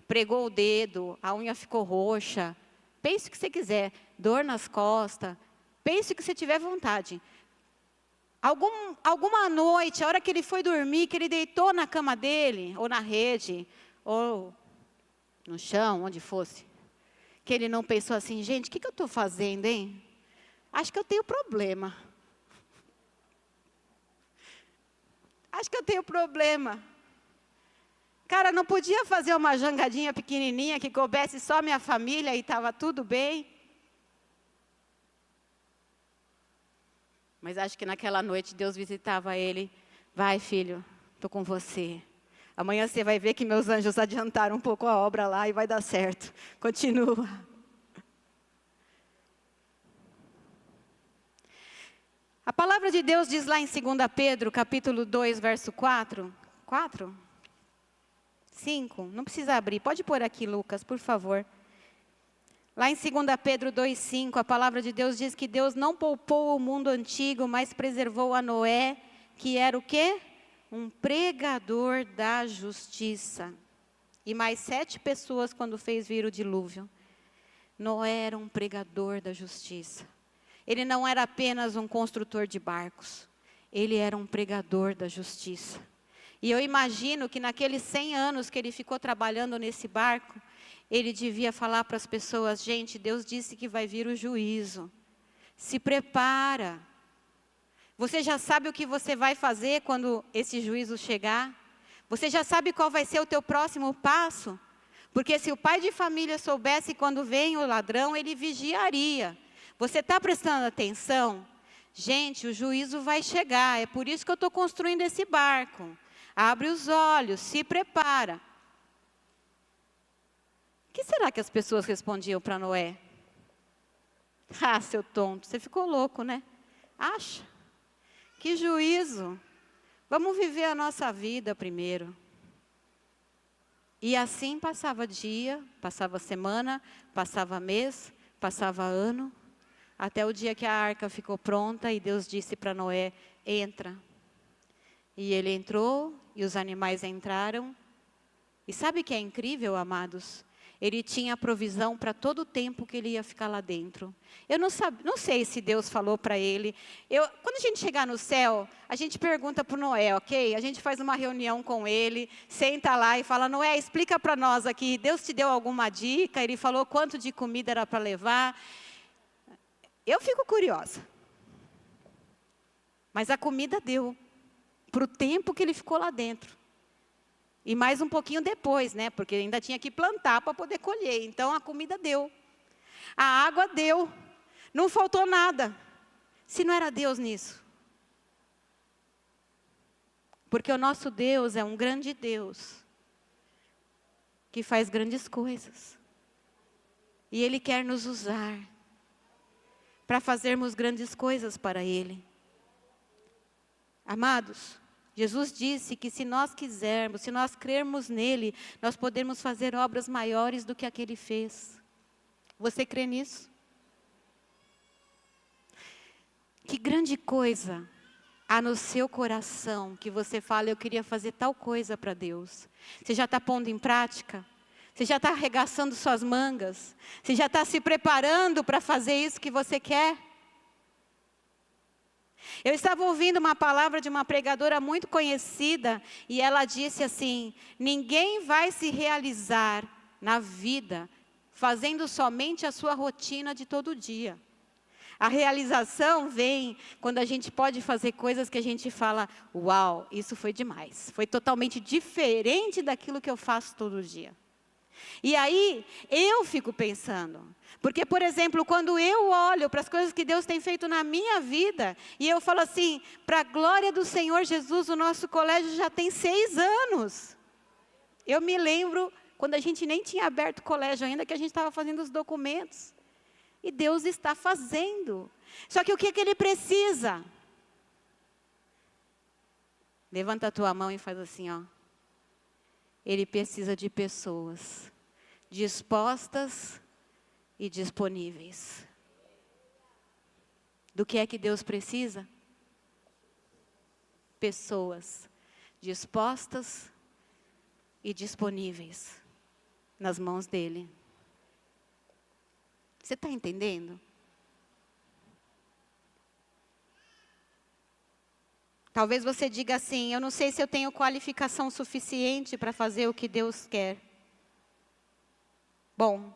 pregou o dedo, a unha ficou roxa, pense o que você quiser, dor nas costas, pense o que você tiver vontade. Alguma noite, a hora que ele foi dormir, que ele deitou na cama dele, ou na rede, ou no chão, onde fosse, que ele não pensou assim, gente, o que eu estou fazendo, hein? Acho que eu tenho problema. Acho que eu tenho problema. Cara, não podia fazer uma jangadinha pequenininha que coubesse só minha família e estava tudo bem? Mas acho que naquela noite Deus visitava ele. Vai, filho, estou com você. Amanhã você vai ver que meus anjos adiantaram um pouco a obra lá e vai dar certo. Continua. A palavra de Deus diz lá em 2 Pedro, capítulo 2, verso 4. 4? 5? Não precisa abrir. Pode pôr aqui, Lucas, por favor. Lá em 2 Pedro 2,5, a palavra de Deus diz que Deus não poupou o mundo antigo, mas preservou a Noé, que era o quê? Um pregador da justiça. E mais 7 pessoas quando fez vir o dilúvio. Noé era um pregador da justiça. Ele não era apenas um construtor de barcos. Ele era um pregador da justiça. E eu imagino que naqueles 100 anos que ele ficou trabalhando nesse barco, ele devia falar para as pessoas, gente, Deus disse que vai vir o juízo. Se prepara. Você já sabe o que você vai fazer quando esse juízo chegar? Você já sabe qual vai ser o teu próximo passo? Porque se o pai de família soubesse quando vem o ladrão, ele vigiaria. Você está prestando atenção? Gente, o juízo vai chegar, é por isso que eu estou construindo esse barco. Abre os olhos, se prepara. O que será que as pessoas respondiam para Noé? Ah, seu tonto, você ficou louco, né? Acha? Que juízo. Vamos viver a nossa vida primeiro. E assim passava dia, passava semana, passava mês, passava ano, até o dia que a arca ficou pronta e Deus disse para Noé, entra. E ele entrou, e os animais entraram. E sabe o que é incrível, amados? Ele tinha provisão para todo o tempo que ele ia ficar lá dentro. Eu não sei se Deus falou para ele. Quando a gente chegar no céu, a gente pergunta para o Noé, ok? A gente faz uma reunião com ele, senta lá e fala, Noé, explica para nós aqui, Deus te deu alguma dica? Ele falou quanto de comida era para levar? Eu fico curiosa. Mas a comida deu, para o tempo que ele ficou lá dentro. E mais um pouquinho depois, né? Porque ainda tinha que plantar para poder colher. Então, a comida deu. A água deu. Não faltou nada. Se não era Deus nisso. Porque o nosso Deus é um grande Deus. Que faz grandes coisas. E Ele quer nos usar. Para fazermos grandes coisas para Ele. Amados, Jesus disse que se nós quisermos, se nós crermos nele, nós podemos fazer obras maiores do que a que ele fez. Você crê nisso? Que grande coisa há no seu coração que você fala, eu queria fazer tal coisa para Deus. Você já está pondo em prática? Você já está arregaçando suas mangas? Você já está se preparando para fazer isso que você quer? Eu estava ouvindo uma palavra de uma pregadora muito conhecida e ela disse assim, ninguém vai se realizar na vida fazendo somente a sua rotina de todo dia. A realização vem quando a gente pode fazer coisas que a gente fala, uau, isso foi demais. Foi totalmente diferente daquilo que eu faço todo dia. E aí, eu fico pensando, porque, por exemplo, quando eu olho para as coisas que Deus tem feito na minha vida, e eu falo assim, para a glória do Senhor Jesus, o nosso colégio já tem 6 anos. Eu me lembro, quando a gente nem tinha aberto o colégio ainda, que a gente estava fazendo os documentos. E Deus está fazendo. Só que o que Ele precisa? Levanta a tua mão e faz assim, ó. Ele precisa de pessoas dispostas e disponíveis. Do que é que Deus precisa? Pessoas dispostas e disponíveis nas mãos dele. Você está entendendo? Talvez você diga assim, eu não sei se eu tenho qualificação suficiente para fazer o que Deus quer. Bom,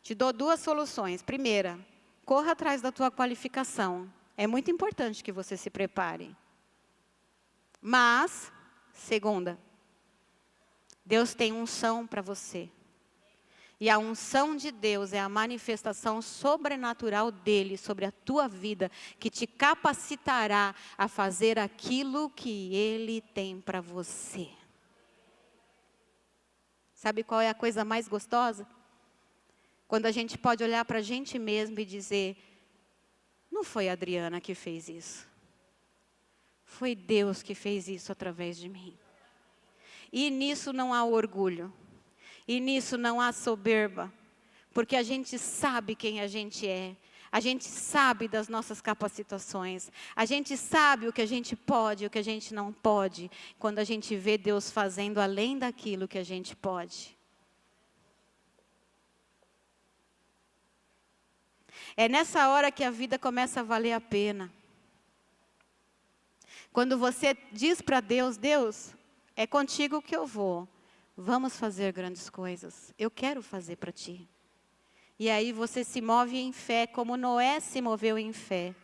te dou 2 soluções. Primeira, corra atrás da tua qualificação. É muito importante que você se prepare. Mas, segunda, Deus tem unção para você. E a unção de Deus é a manifestação sobrenatural dele sobre a tua vida, que te capacitará a fazer aquilo que ele tem para você. Sabe qual é a coisa mais gostosa? Quando a gente pode olhar para a gente mesmo e dizer, não foi a Adriana que fez isso. Foi Deus que fez isso através de mim. E nisso não há orgulho. E nisso não há soberba, porque a gente sabe quem a gente é, a gente sabe das nossas capacitações, a gente sabe o que a gente pode e o que a gente não pode, quando a gente vê Deus fazendo além daquilo que a gente pode. É nessa hora que a vida começa a valer a pena. Quando você diz para Deus, Deus, é contigo que eu vou. Vamos fazer grandes coisas. Eu quero fazer para ti. E aí você se move em fé, como Noé se moveu em fé,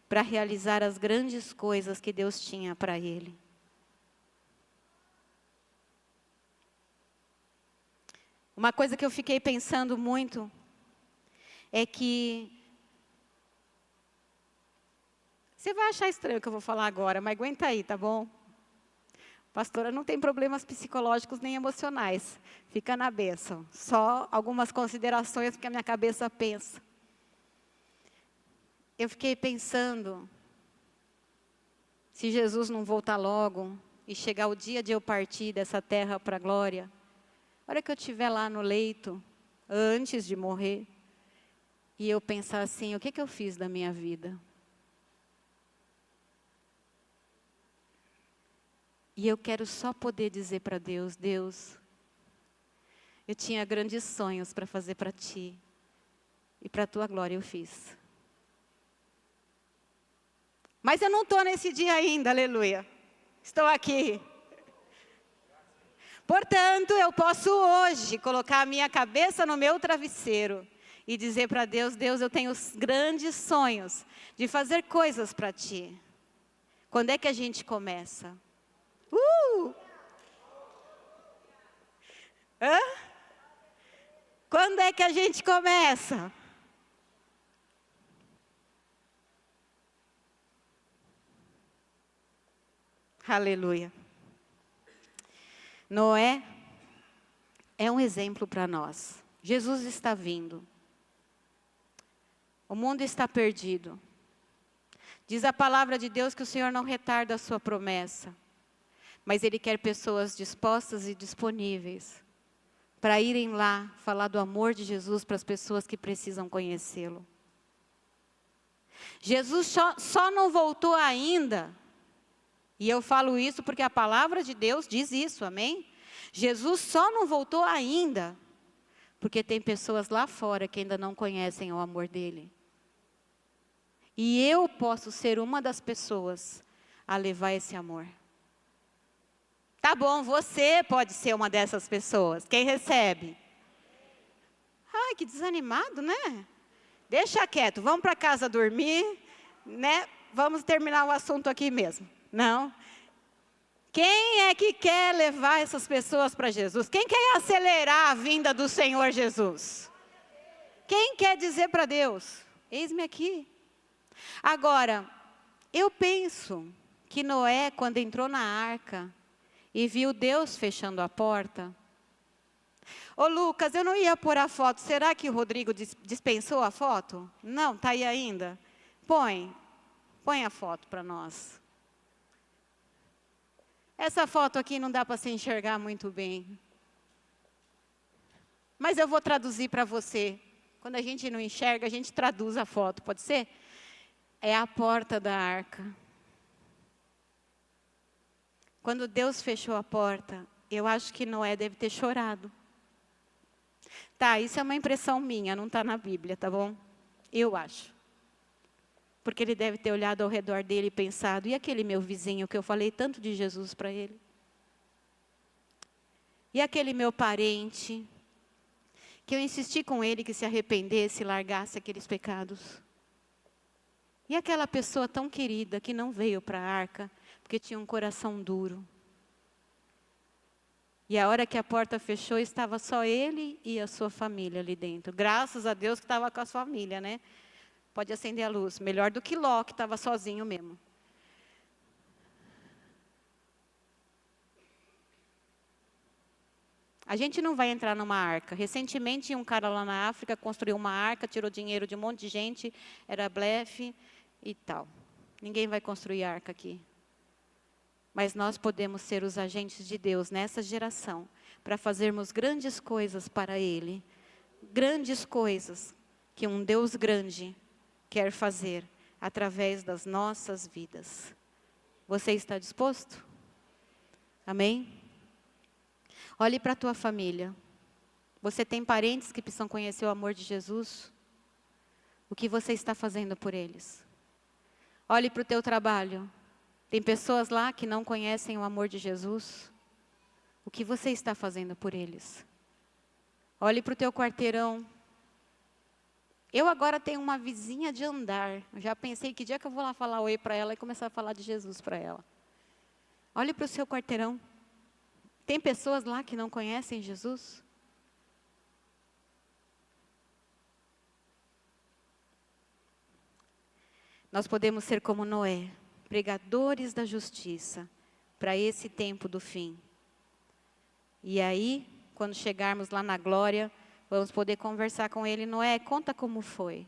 para realizar as grandes coisas que Deus tinha para ele. Uma coisa que eu fiquei pensando muito é que você vai achar estranho o que eu vou falar agora, mas aguenta aí, tá bom? Pastora não tem problemas psicológicos nem emocionais. Fica na bênção. Só algumas considerações que a minha cabeça pensa. Eu fiquei pensando, se Jesus não voltar logo e chegar o dia de eu partir dessa terra para a glória, a hora que eu estiver lá no leito, antes de morrer, e eu pensar assim, o que eu fiz da minha vida? E eu quero só poder dizer para Deus, Deus, eu tinha grandes sonhos para fazer para ti. E para a tua glória eu fiz. Mas eu não estou nesse dia ainda, aleluia. Estou aqui. Portanto, eu posso hoje colocar a minha cabeça no meu travesseiro e dizer para Deus, Deus, eu tenho grandes sonhos de fazer coisas para ti. Quando é que a gente começa? Hã? Quando é que a gente começa? Aleluia. Noé é um exemplo para nós. Jesus está vindo. O mundo está perdido. Diz a palavra de Deus que o Senhor não retarda a sua promessa. Mas Ele quer pessoas dispostas e disponíveis para irem lá falar do amor de Jesus para as pessoas que precisam conhecê-lo. Jesus só não voltou ainda, e eu falo isso porque a palavra de Deus diz isso, amém? Jesus só não voltou ainda, porque tem pessoas lá fora que ainda não conhecem o amor dEle. E eu posso ser uma das pessoas a levar esse amor. Tá bom, você pode ser uma dessas pessoas. Quem recebe? Ai, que desanimado, né? Deixa quieto, vamos para casa dormir, né? Vamos terminar o assunto aqui mesmo. Não. Quem é que quer levar essas pessoas para Jesus? Quem quer acelerar a vinda do Senhor Jesus? Quem quer dizer para Deus, eis-me aqui? Agora, eu penso que Noé, quando entrou na arca e viu Deus fechando a porta. Ô Lucas, eu não ia pôr a foto, será que o Rodrigo dispensou a foto? Não, está aí ainda? Põe a foto para nós. Essa foto aqui não dá para se enxergar muito bem. Mas eu vou traduzir para você. Quando a gente não enxerga, a gente traduz a foto, pode ser? É a porta da arca. Quando Deus fechou a porta, eu acho que Noé deve ter chorado. Tá, isso é uma impressão minha, não está na Bíblia, tá bom? Eu acho. Porque ele deve ter olhado ao redor dele e pensado, e aquele meu vizinho que eu falei tanto de Jesus para ele? E aquele meu parente, que eu insisti com ele que se arrependesse e largasse aqueles pecados? E aquela pessoa tão querida que não veio para a arca, porque tinha um coração duro? E a hora que a porta fechou, estava só ele e a sua família ali dentro. Graças a Deus que estava com a sua família, né? Pode acender a luz. Melhor do que Ló, que estava sozinho mesmo. A gente não vai entrar numa arca. Recentemente, um cara lá na África construiu uma arca, tirou dinheiro de um monte de gente, era blefe e tal. Ninguém vai construir arca aqui. Mas nós podemos ser os agentes de Deus nessa geração, para fazermos grandes coisas para Ele. Grandes coisas que um Deus grande quer fazer através das nossas vidas. Você está disposto? Amém? Olhe para a tua família. Você tem parentes que precisam conhecer o amor de Jesus? O que você está fazendo por eles? Olhe para o teu trabalho. Tem pessoas lá que não conhecem o amor de Jesus? O que você está fazendo por eles? Olhe para o teu quarteirão. Eu agora tenho uma vizinha de andar. Eu já pensei que dia que eu vou lá falar oi para ela e começar a falar de Jesus para ela. Olhe para o seu quarteirão. Tem pessoas lá que não conhecem Jesus? Nós podemos ser como Noé, pregadores da justiça, para esse tempo do fim. E aí, quando chegarmos lá na glória, vamos poder conversar com ele. Noé, conta como foi.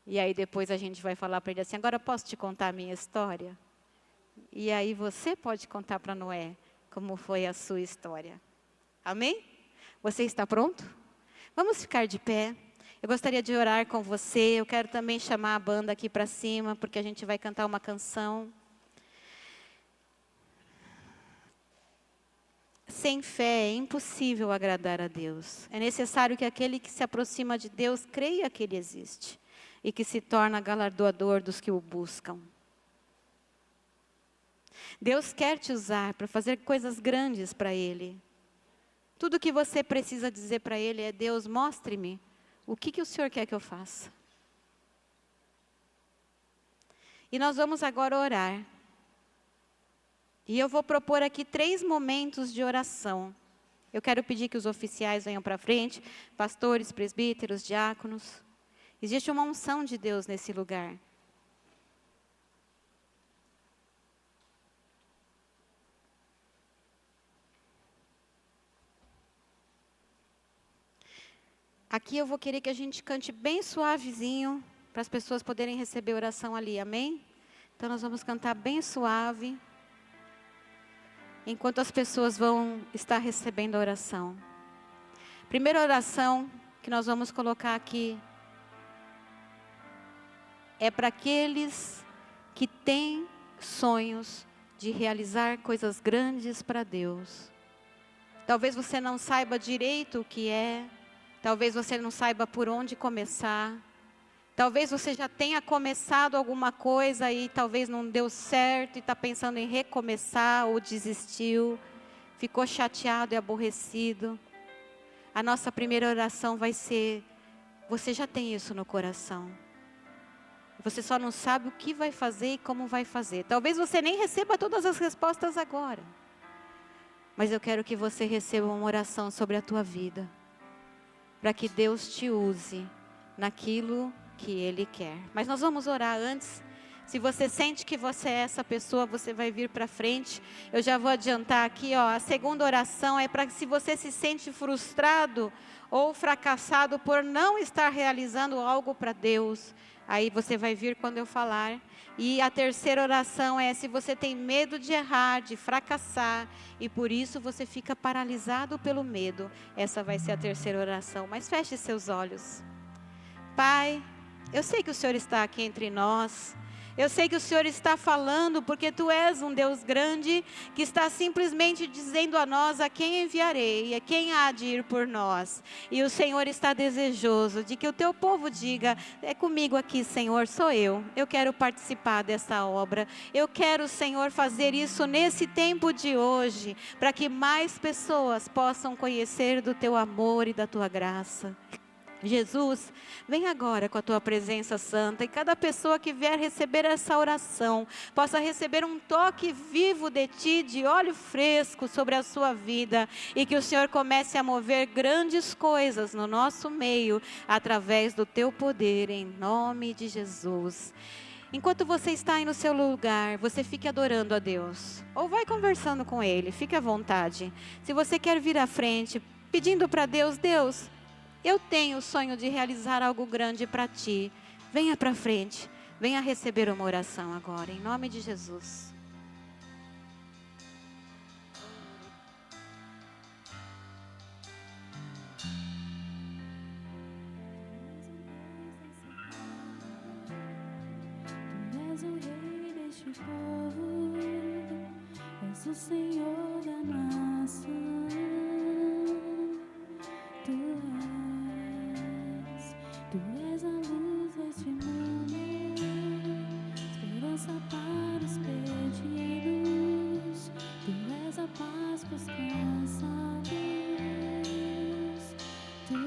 E aí depois a gente vai falar para ele assim, agora posso te contar a minha história? E aí você pode contar para Noé como foi a sua história. Amém? Você está pronto? Vamos ficar de pé. Eu gostaria de orar com você. Eu quero também chamar a banda aqui para cima, porque a gente vai cantar uma canção. Sem fé é impossível agradar a Deus. É necessário que aquele que se aproxima de Deus creia que Ele existe e que se torna galardoador dos que o buscam. Deus quer te usar para fazer coisas grandes para Ele. Tudo que você precisa dizer para Ele é: Deus, mostre-me o que o Senhor quer que eu faça. E nós vamos agora orar. E eu vou propor aqui 3 momentos de oração. Eu quero pedir que os oficiais venham para frente, pastores, presbíteros, diáconos. Existe uma unção de Deus nesse lugar. Aqui eu vou querer que a gente cante bem suavezinho, para as pessoas poderem receber oração ali, amém? Então nós vamos cantar bem suave, enquanto as pessoas vão estar recebendo a oração. Primeira oração que nós vamos colocar aqui é para aqueles que têm sonhos de realizar coisas grandes para Deus. Talvez você não saiba direito o que é, talvez você não saiba por onde começar, talvez você já tenha começado alguma coisa e talvez não deu certo e está pensando em recomeçar ou desistiu, ficou chateado e aborrecido. A nossa primeira oração vai ser: você já tem isso no coração? Você só não sabe o que vai fazer e como vai fazer. Talvez você nem receba todas as respostas agora. Mas eu quero que você receba uma oração sobre a tua vida, para que Deus te use naquilo que Ele quer. Mas nós vamos orar antes. Se você sente que você é essa pessoa, você vai vir para frente. Eu já vou adiantar aqui, ó, a segunda oração é para que, se você se sente frustrado ou fracassado por não estar realizando algo para Deus, aí você vai vir quando eu falar. E a terceira oração é se você tem medo de errar, de fracassar, e por isso você fica paralisado pelo medo. Essa vai ser a terceira oração, mas feche seus olhos. Pai, eu sei que o Senhor está aqui entre nós. Eu sei que o Senhor está falando, porque Tu és um Deus grande, que está simplesmente dizendo a nós a quem enviarei, e a quem há de ir por nós. E o Senhor está desejoso de que o Teu povo diga, é comigo aqui, Senhor, sou eu quero participar dessa obra. Eu quero, Senhor, fazer isso nesse tempo de hoje, para que mais pessoas possam conhecer do Teu amor e da Tua graça. Jesus, vem agora com a Tua presença santa, e cada pessoa que vier receber essa oração, possa receber um toque vivo de Ti, de óleo fresco sobre a sua vida, e que o Senhor comece a mover grandes coisas no nosso meio, através do Teu poder, em nome de Jesus. Enquanto você está aí no seu lugar, você fique adorando a Deus, ou vai conversando com Ele, fique à vontade. Se você quer vir à frente, pedindo para Deus, Deus, eu tenho o sonho de realizar algo grande para Ti. Venha para frente. Venha receber uma oração agora, em nome de Jesus. Tu és o rei deste povo, és o Senhor da nação. Tu és a luz deste mundo, esperança para os perdidos. Tu és a paz para os cansados. Tu és.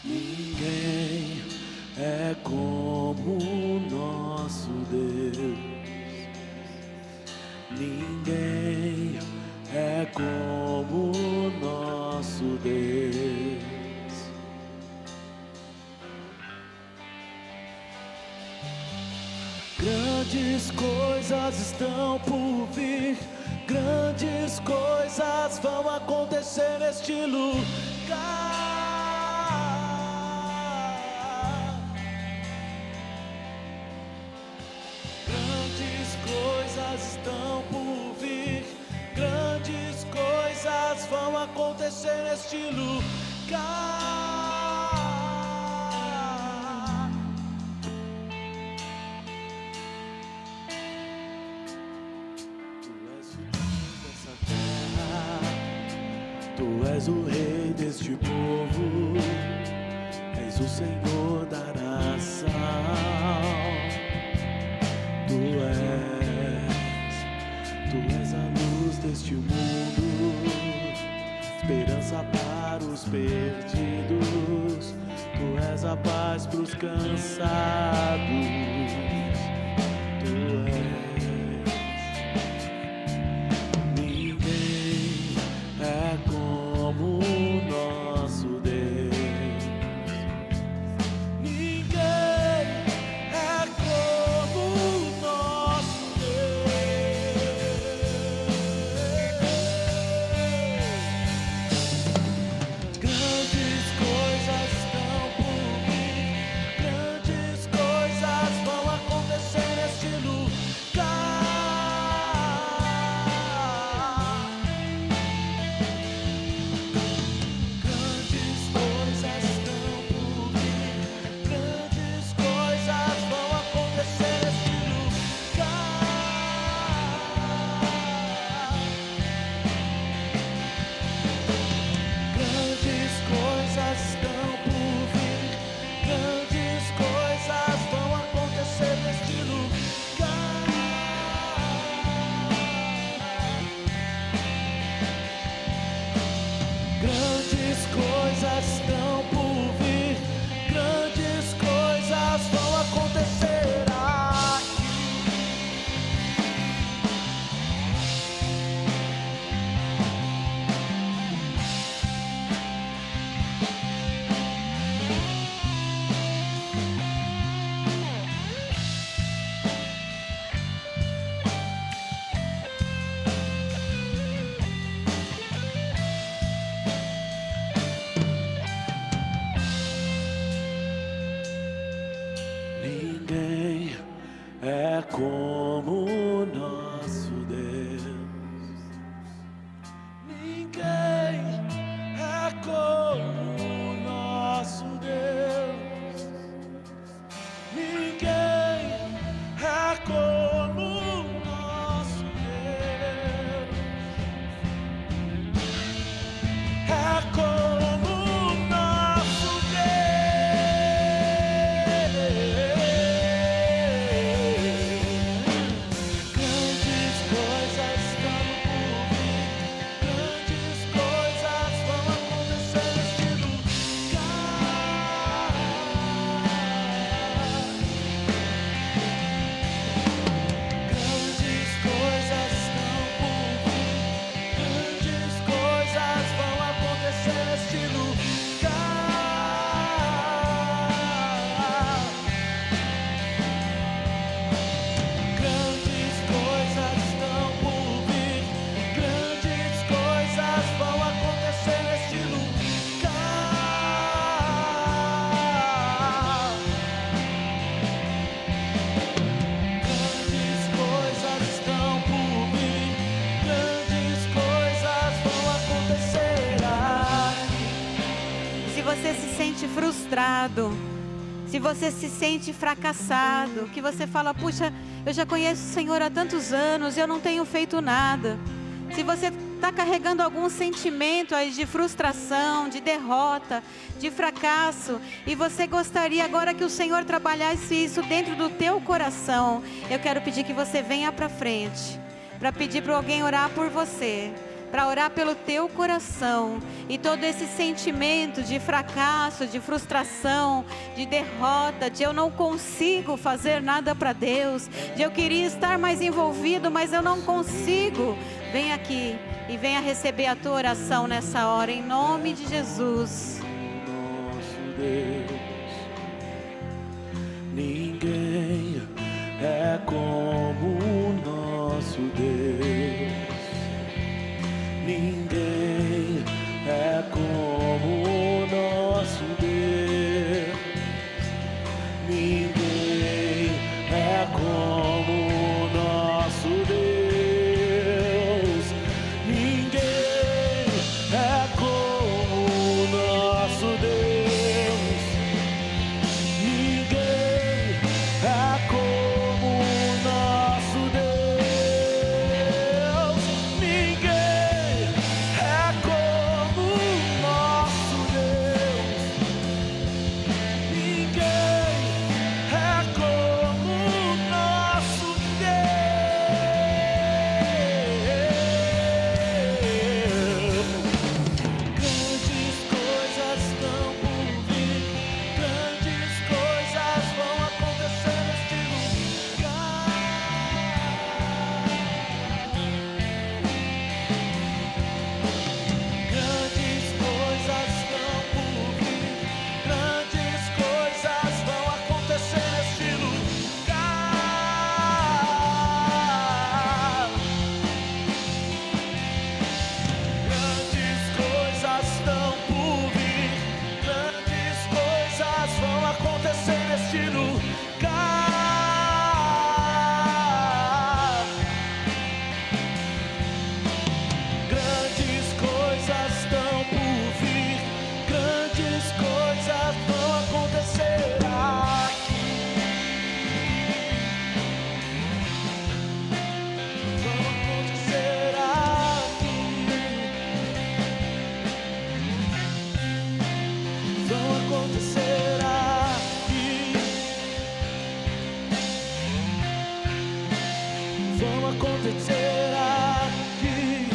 Ninguém é como o nosso Deus. Ninguém é como o nosso Deus. Grandes coisas estão por vir, grandes coisas vão acontecer neste lugar. Grandes coisas estão por vir, grandes coisas vão acontecer neste lugar. Tu és o rei deste povo, és o Senhor da nação. Tu és a luz deste mundo, esperança para os perdidos. Tu és a paz para os cansados. Tu és. Ninguém é como o nosso Deus. Ninguém é como o nosso Deus. Grandes coisas estão por vir, grandes coisas vão acontecer. frustrado, se você se sente fracassado, que você fala, puxa, eu já conheço o Senhor há tantos anos, eu não tenho feito nada. Se você está carregando algum sentimento aí de frustração, de derrota, de fracasso, e você gostaria agora que o Senhor trabalhasse isso dentro do teu coração, eu quero pedir que você venha para frente, para pedir para alguém orar por você, para orar pelo teu coração, e todo esse sentimento de fracasso, de frustração, de derrota, de eu não consigo fazer nada para Deus, de eu queria estar mais envolvido, mas eu não consigo. Vem aqui e venha receber a tua oração nessa hora, em nome de Jesus. Nosso Deus, ninguém é como o nosso Deus. Ninguém é como o nosso Deus. Ninguém é como o nosso Deus. Ninguém é como o nosso Deus. Ninguém é como o nosso Deus. Ninguém é como o nosso Deus. Ninguém é como o nosso Deus. Grandes coisas estão por vir, grandes coisas vão acontecer neste lugar. Grandes coisas estão por vir, grandes coisas vão acontecer neste lugar. Grandes coisas estão por vir, grandes coisas vão acontecer neste lugar. Grandes coisas estão por vir, grandes coisas vão acontecer aqui. Vão acontecer aqui. Vão acontecer aqui. Vão acontecer aqui.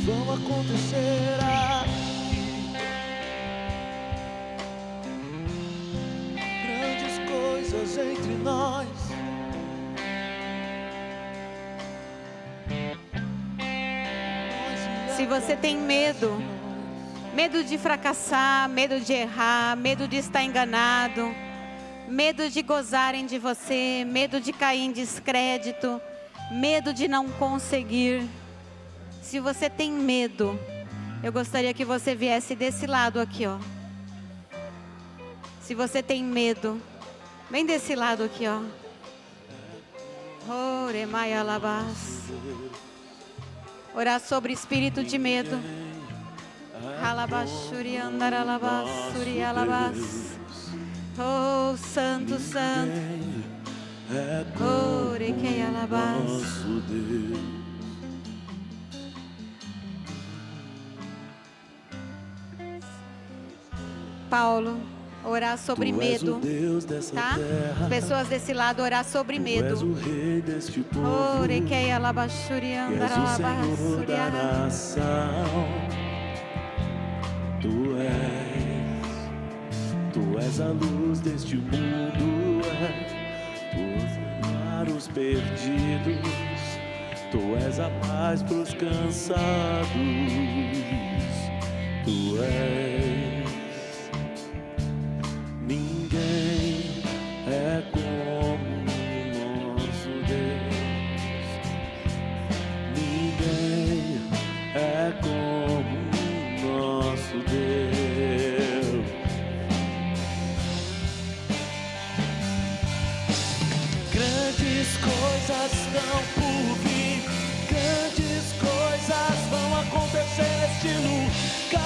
Vão acontecer aqui. Grandes coisas entre nós. Se você tem medo, medo de fracassar, medo de errar, medo de estar enganado, medo de gozarem de você, medo de cair em descrédito, medo de não conseguir. Se você tem medo, eu gostaria que você viesse desse lado aqui, ó. Se você tem medo, vem desse lado aqui, ó. Oremaya labas. Orar sobre espírito de medo. Halabashuri andaralabasuri alabas. Oh, Santo, Santo. Orekei alabas. Nosso Deus. Paulo, orar sobre Tu és o medo, Deus dessa tá? terra. Pessoas desse lado, orar sobre Tu és o medo. rei deste povo. Orekei alabashuri E és o andaralabasuri Senhor da alabas. nação. Tu és a luz deste mundo, tu és os perdidos, tu és a paz para os cansados, tu és. Ninguém é como o nosso Deus. Ninguém é como o nosso Deus. Grandes coisas estão por vir, grandes coisas vão acontecer neste lugar.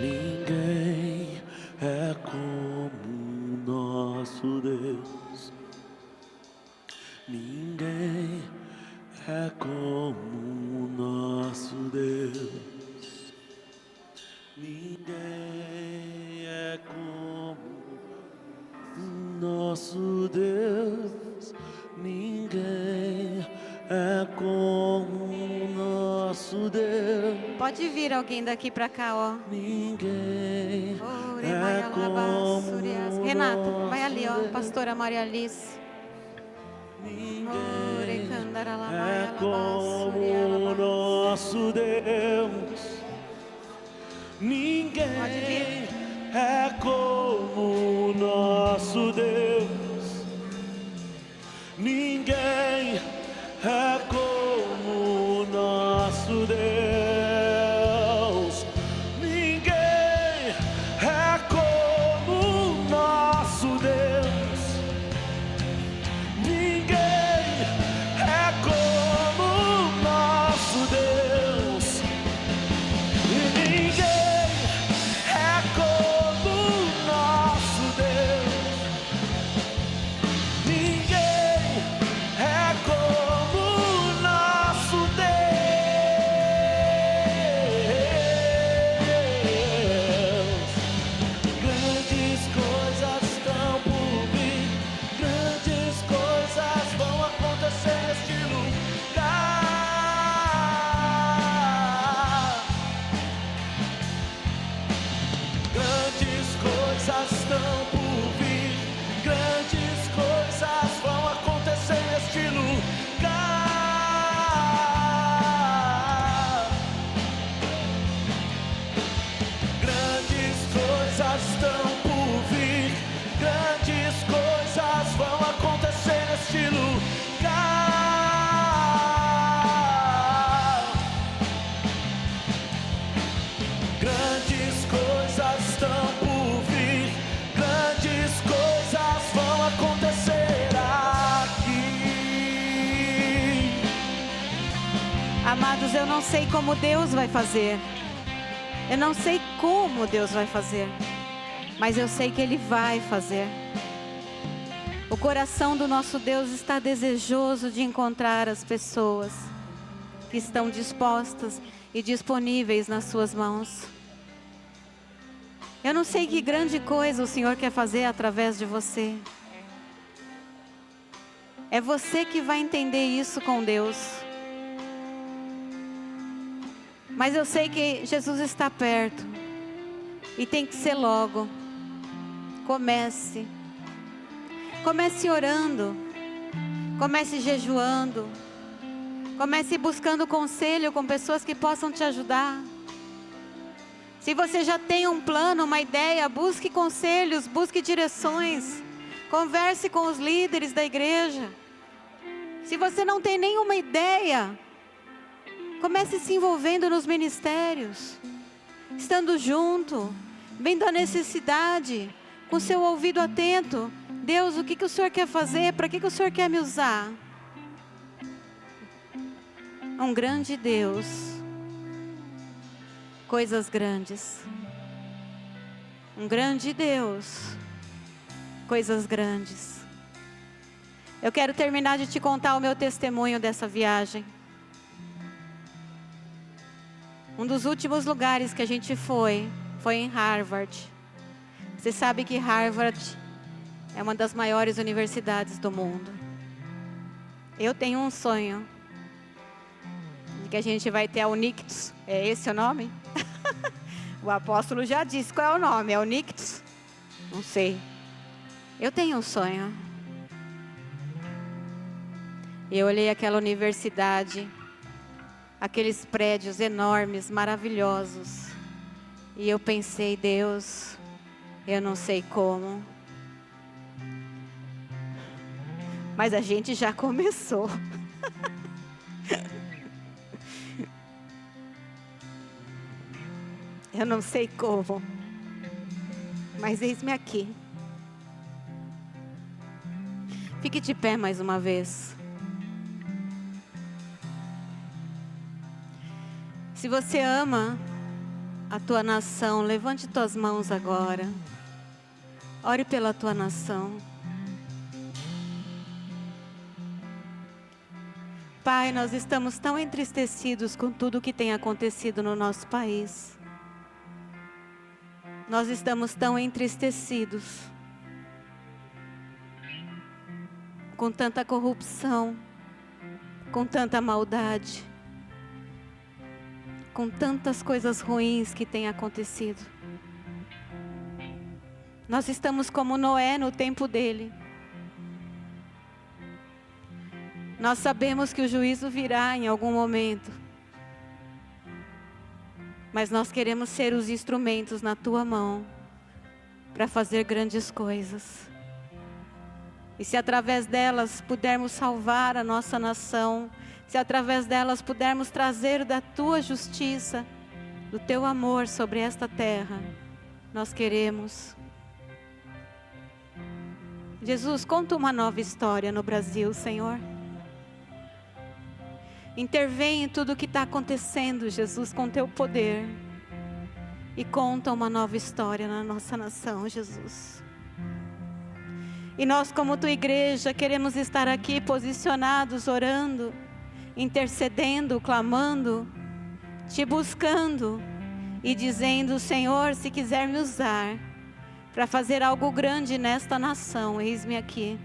Ninguém é como o nosso Deus. Ninguém é como o nosso Deus. Ninguém é como o nosso Deus. Ninguém é como o nosso Deus. Pode vir alguém daqui para cá, ó. Ninguém Ore, é Maria Laba, Surias. como Renata, vai ali, ó. nosso Pastora Maria Alice. Ore, Ninguém Candara, Laba, é Laba, como Suria, o Laba. nosso Deus. Ninguém Pode vir. é como o nosso Deus. Ninguém é como o nosso Deus. Ninguém é como o nosso Deus. Ninguém é como o nosso Deus. Ninguém é como o nosso Deus. Ninguém é como o nosso Deus. Grandes coisas estão por vir, grandes coisas vão acontecer neste lugar. Grandes coisas estão por vir, grandes coisas vão acontecer neste lugar. Grandes coisas estão por vir, grandes coisas vão acontecer neste lugar. Grandes coisas estão por vir, grandes coisas vão acontecer aqui. Amados, eu não sei como Deus vai fazer. Eu não sei como Deus vai fazer. Mas eu sei que Ele vai fazer. O coração do nosso Deus está desejoso de encontrar as pessoas que estão dispostas e disponíveis nas suas mãos. Eu não sei que grande coisa o Senhor quer fazer através de você. É você que vai entender isso com Deus. Mas eu sei que Jesus está perto. E tem que ser logo. Comece. Comece orando. Comece jejuando. Comece buscando conselho com pessoas que possam te ajudar. Se você já tem um plano, uma ideia, busque conselhos, busque direções. Converse com os líderes da igreja. Se você não tem nenhuma ideia, comece se envolvendo nos ministérios. Estando junto, vendo a necessidade, com seu ouvido atento. Deus, o que o Senhor quer fazer? Para que o Senhor quer me usar? Um grande Deus. Coisas grandes. Um grande Deus. Coisas grandes. Eu quero terminar de te contar o meu testemunho dessa viagem. Um dos últimos lugares que a gente foi em Harvard. Você sabe que Harvard é uma das maiores universidades do mundo. Eu tenho um sonho de que a gente vai ter a Unictus. É esse o nome? O apóstolo já disse qual é o nome. É Unictus? Não sei. Eu tenho um sonho. Eu olhei aquela universidade, aqueles prédios enormes, maravilhosos. E eu pensei, Deus, eu não sei como. Mas a gente já começou. Eu não sei como. Mas eis-me aqui. Fique de pé mais uma vez. Se você ama a tua nação. Levante tuas mãos agora. Ore pela tua nação. Pai, nós estamos tão entristecidos com tudo o que tem acontecido no nosso país. Nós estamos tão entristecidos com tanta corrupção, com tanta maldade, com tantas coisas ruins que têm acontecido. Nós estamos como Noé no tempo dele. Nós sabemos que o juízo virá em algum momento. Mas nós queremos ser os instrumentos na tua mão para fazer grandes coisas. E se através delas pudermos salvar a nossa nação, se através delas pudermos trazer da tua justiça, do teu amor sobre esta terra, nós queremos. Jesus, conta uma nova história no Brasil, Senhor. Intervém em tudo o que está acontecendo, Jesus, com teu poder. E conta uma nova história na nossa nação, Jesus. E nós, como tua igreja, queremos estar aqui posicionados, orando, intercedendo, clamando, te buscando e dizendo: Senhor, se quiser me usar para fazer algo grande nesta nação, eis-me aqui.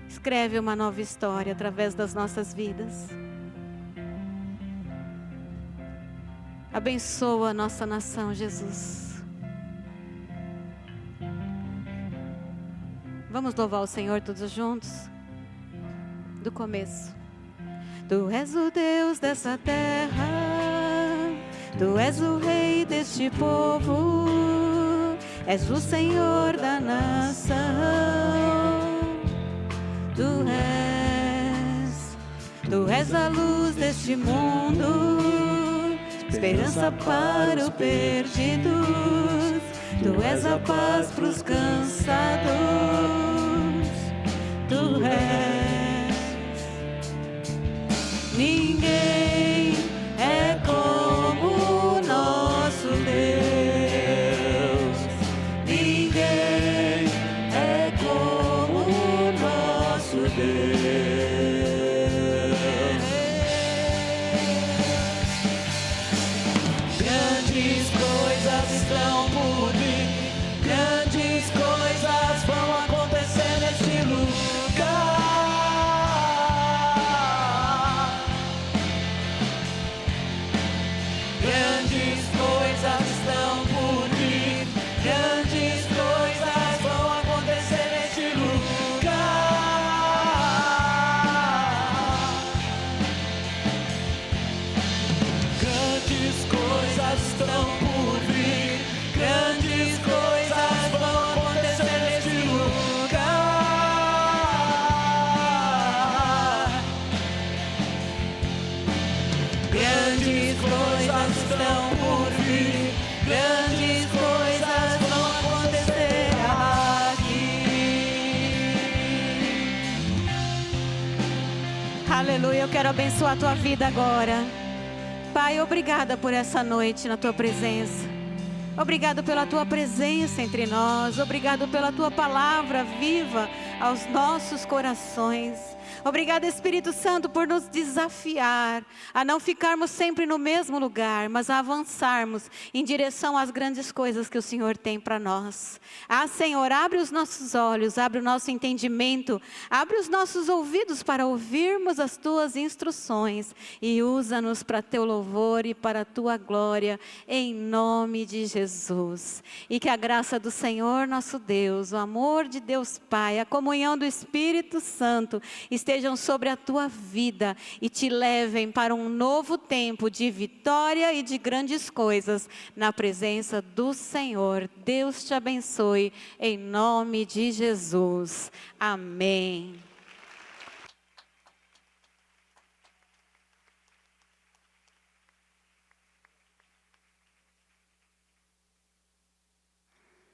Escreve uma nova história através das nossas vidas. Abençoa a nossa nação, Jesus. Vamos louvar o Senhor todos juntos? Do começo. Tu és o Deus dessa terra, tu és o Rei deste povo, és o Senhor da nação. Tu és a luz deste mundo, esperança para os perdidos. Tu és a paz para os cansados. Tu és. Ninguém é como o nosso Deus. Ninguém é como o nosso Deus. Grandes coisas estão por vir, grandes coisas vão acontecer neste lugar. Grandes coisas estão por vir, grandes coisas vão acontecer neste lugar. Grandes coisas estão por vir, grandes coisas vão acontecer neste lugar. Grandes coisas estão por vir, grandes coisas vão acontecer aqui. Aleluia, eu quero abençoar a tua vida agora. Pai, obrigada por essa noite na tua presença. Obrigado pela tua presença entre nós. Obrigado pela tua palavra viva aos nossos corações. Obrigado, Espírito Santo, por nos desafiar a não ficarmos sempre no mesmo lugar, mas a avançarmos em direção às grandes coisas que o Senhor tem para nós. Ah, Senhor, abre os nossos olhos, abre o nosso entendimento, abre os nossos ouvidos para ouvirmos as tuas instruções e usa-nos para teu louvor e para a tua glória, em nome de Jesus. E que a graça do Senhor nosso Deus, o amor de Deus Pai, a comunhão do Espírito Santo estejam sobre a tua vida e te levem para um novo tempo de vitória e de grandes coisas na presença do Senhor. Deus te abençoe em nome de Jesus. Amém.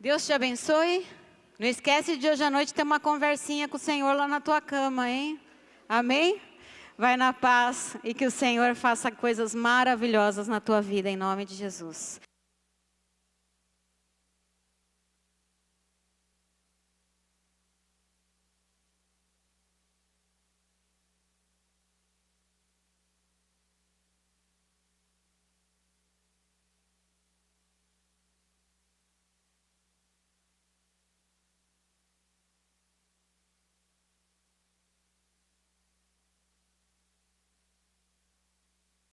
Deus te abençoe. Não esquece de hoje à noite ter uma conversinha com o Senhor lá na tua cama, hein? Amém? Vai na paz e que o Senhor faça coisas maravilhosas na tua vida, em nome de Jesus.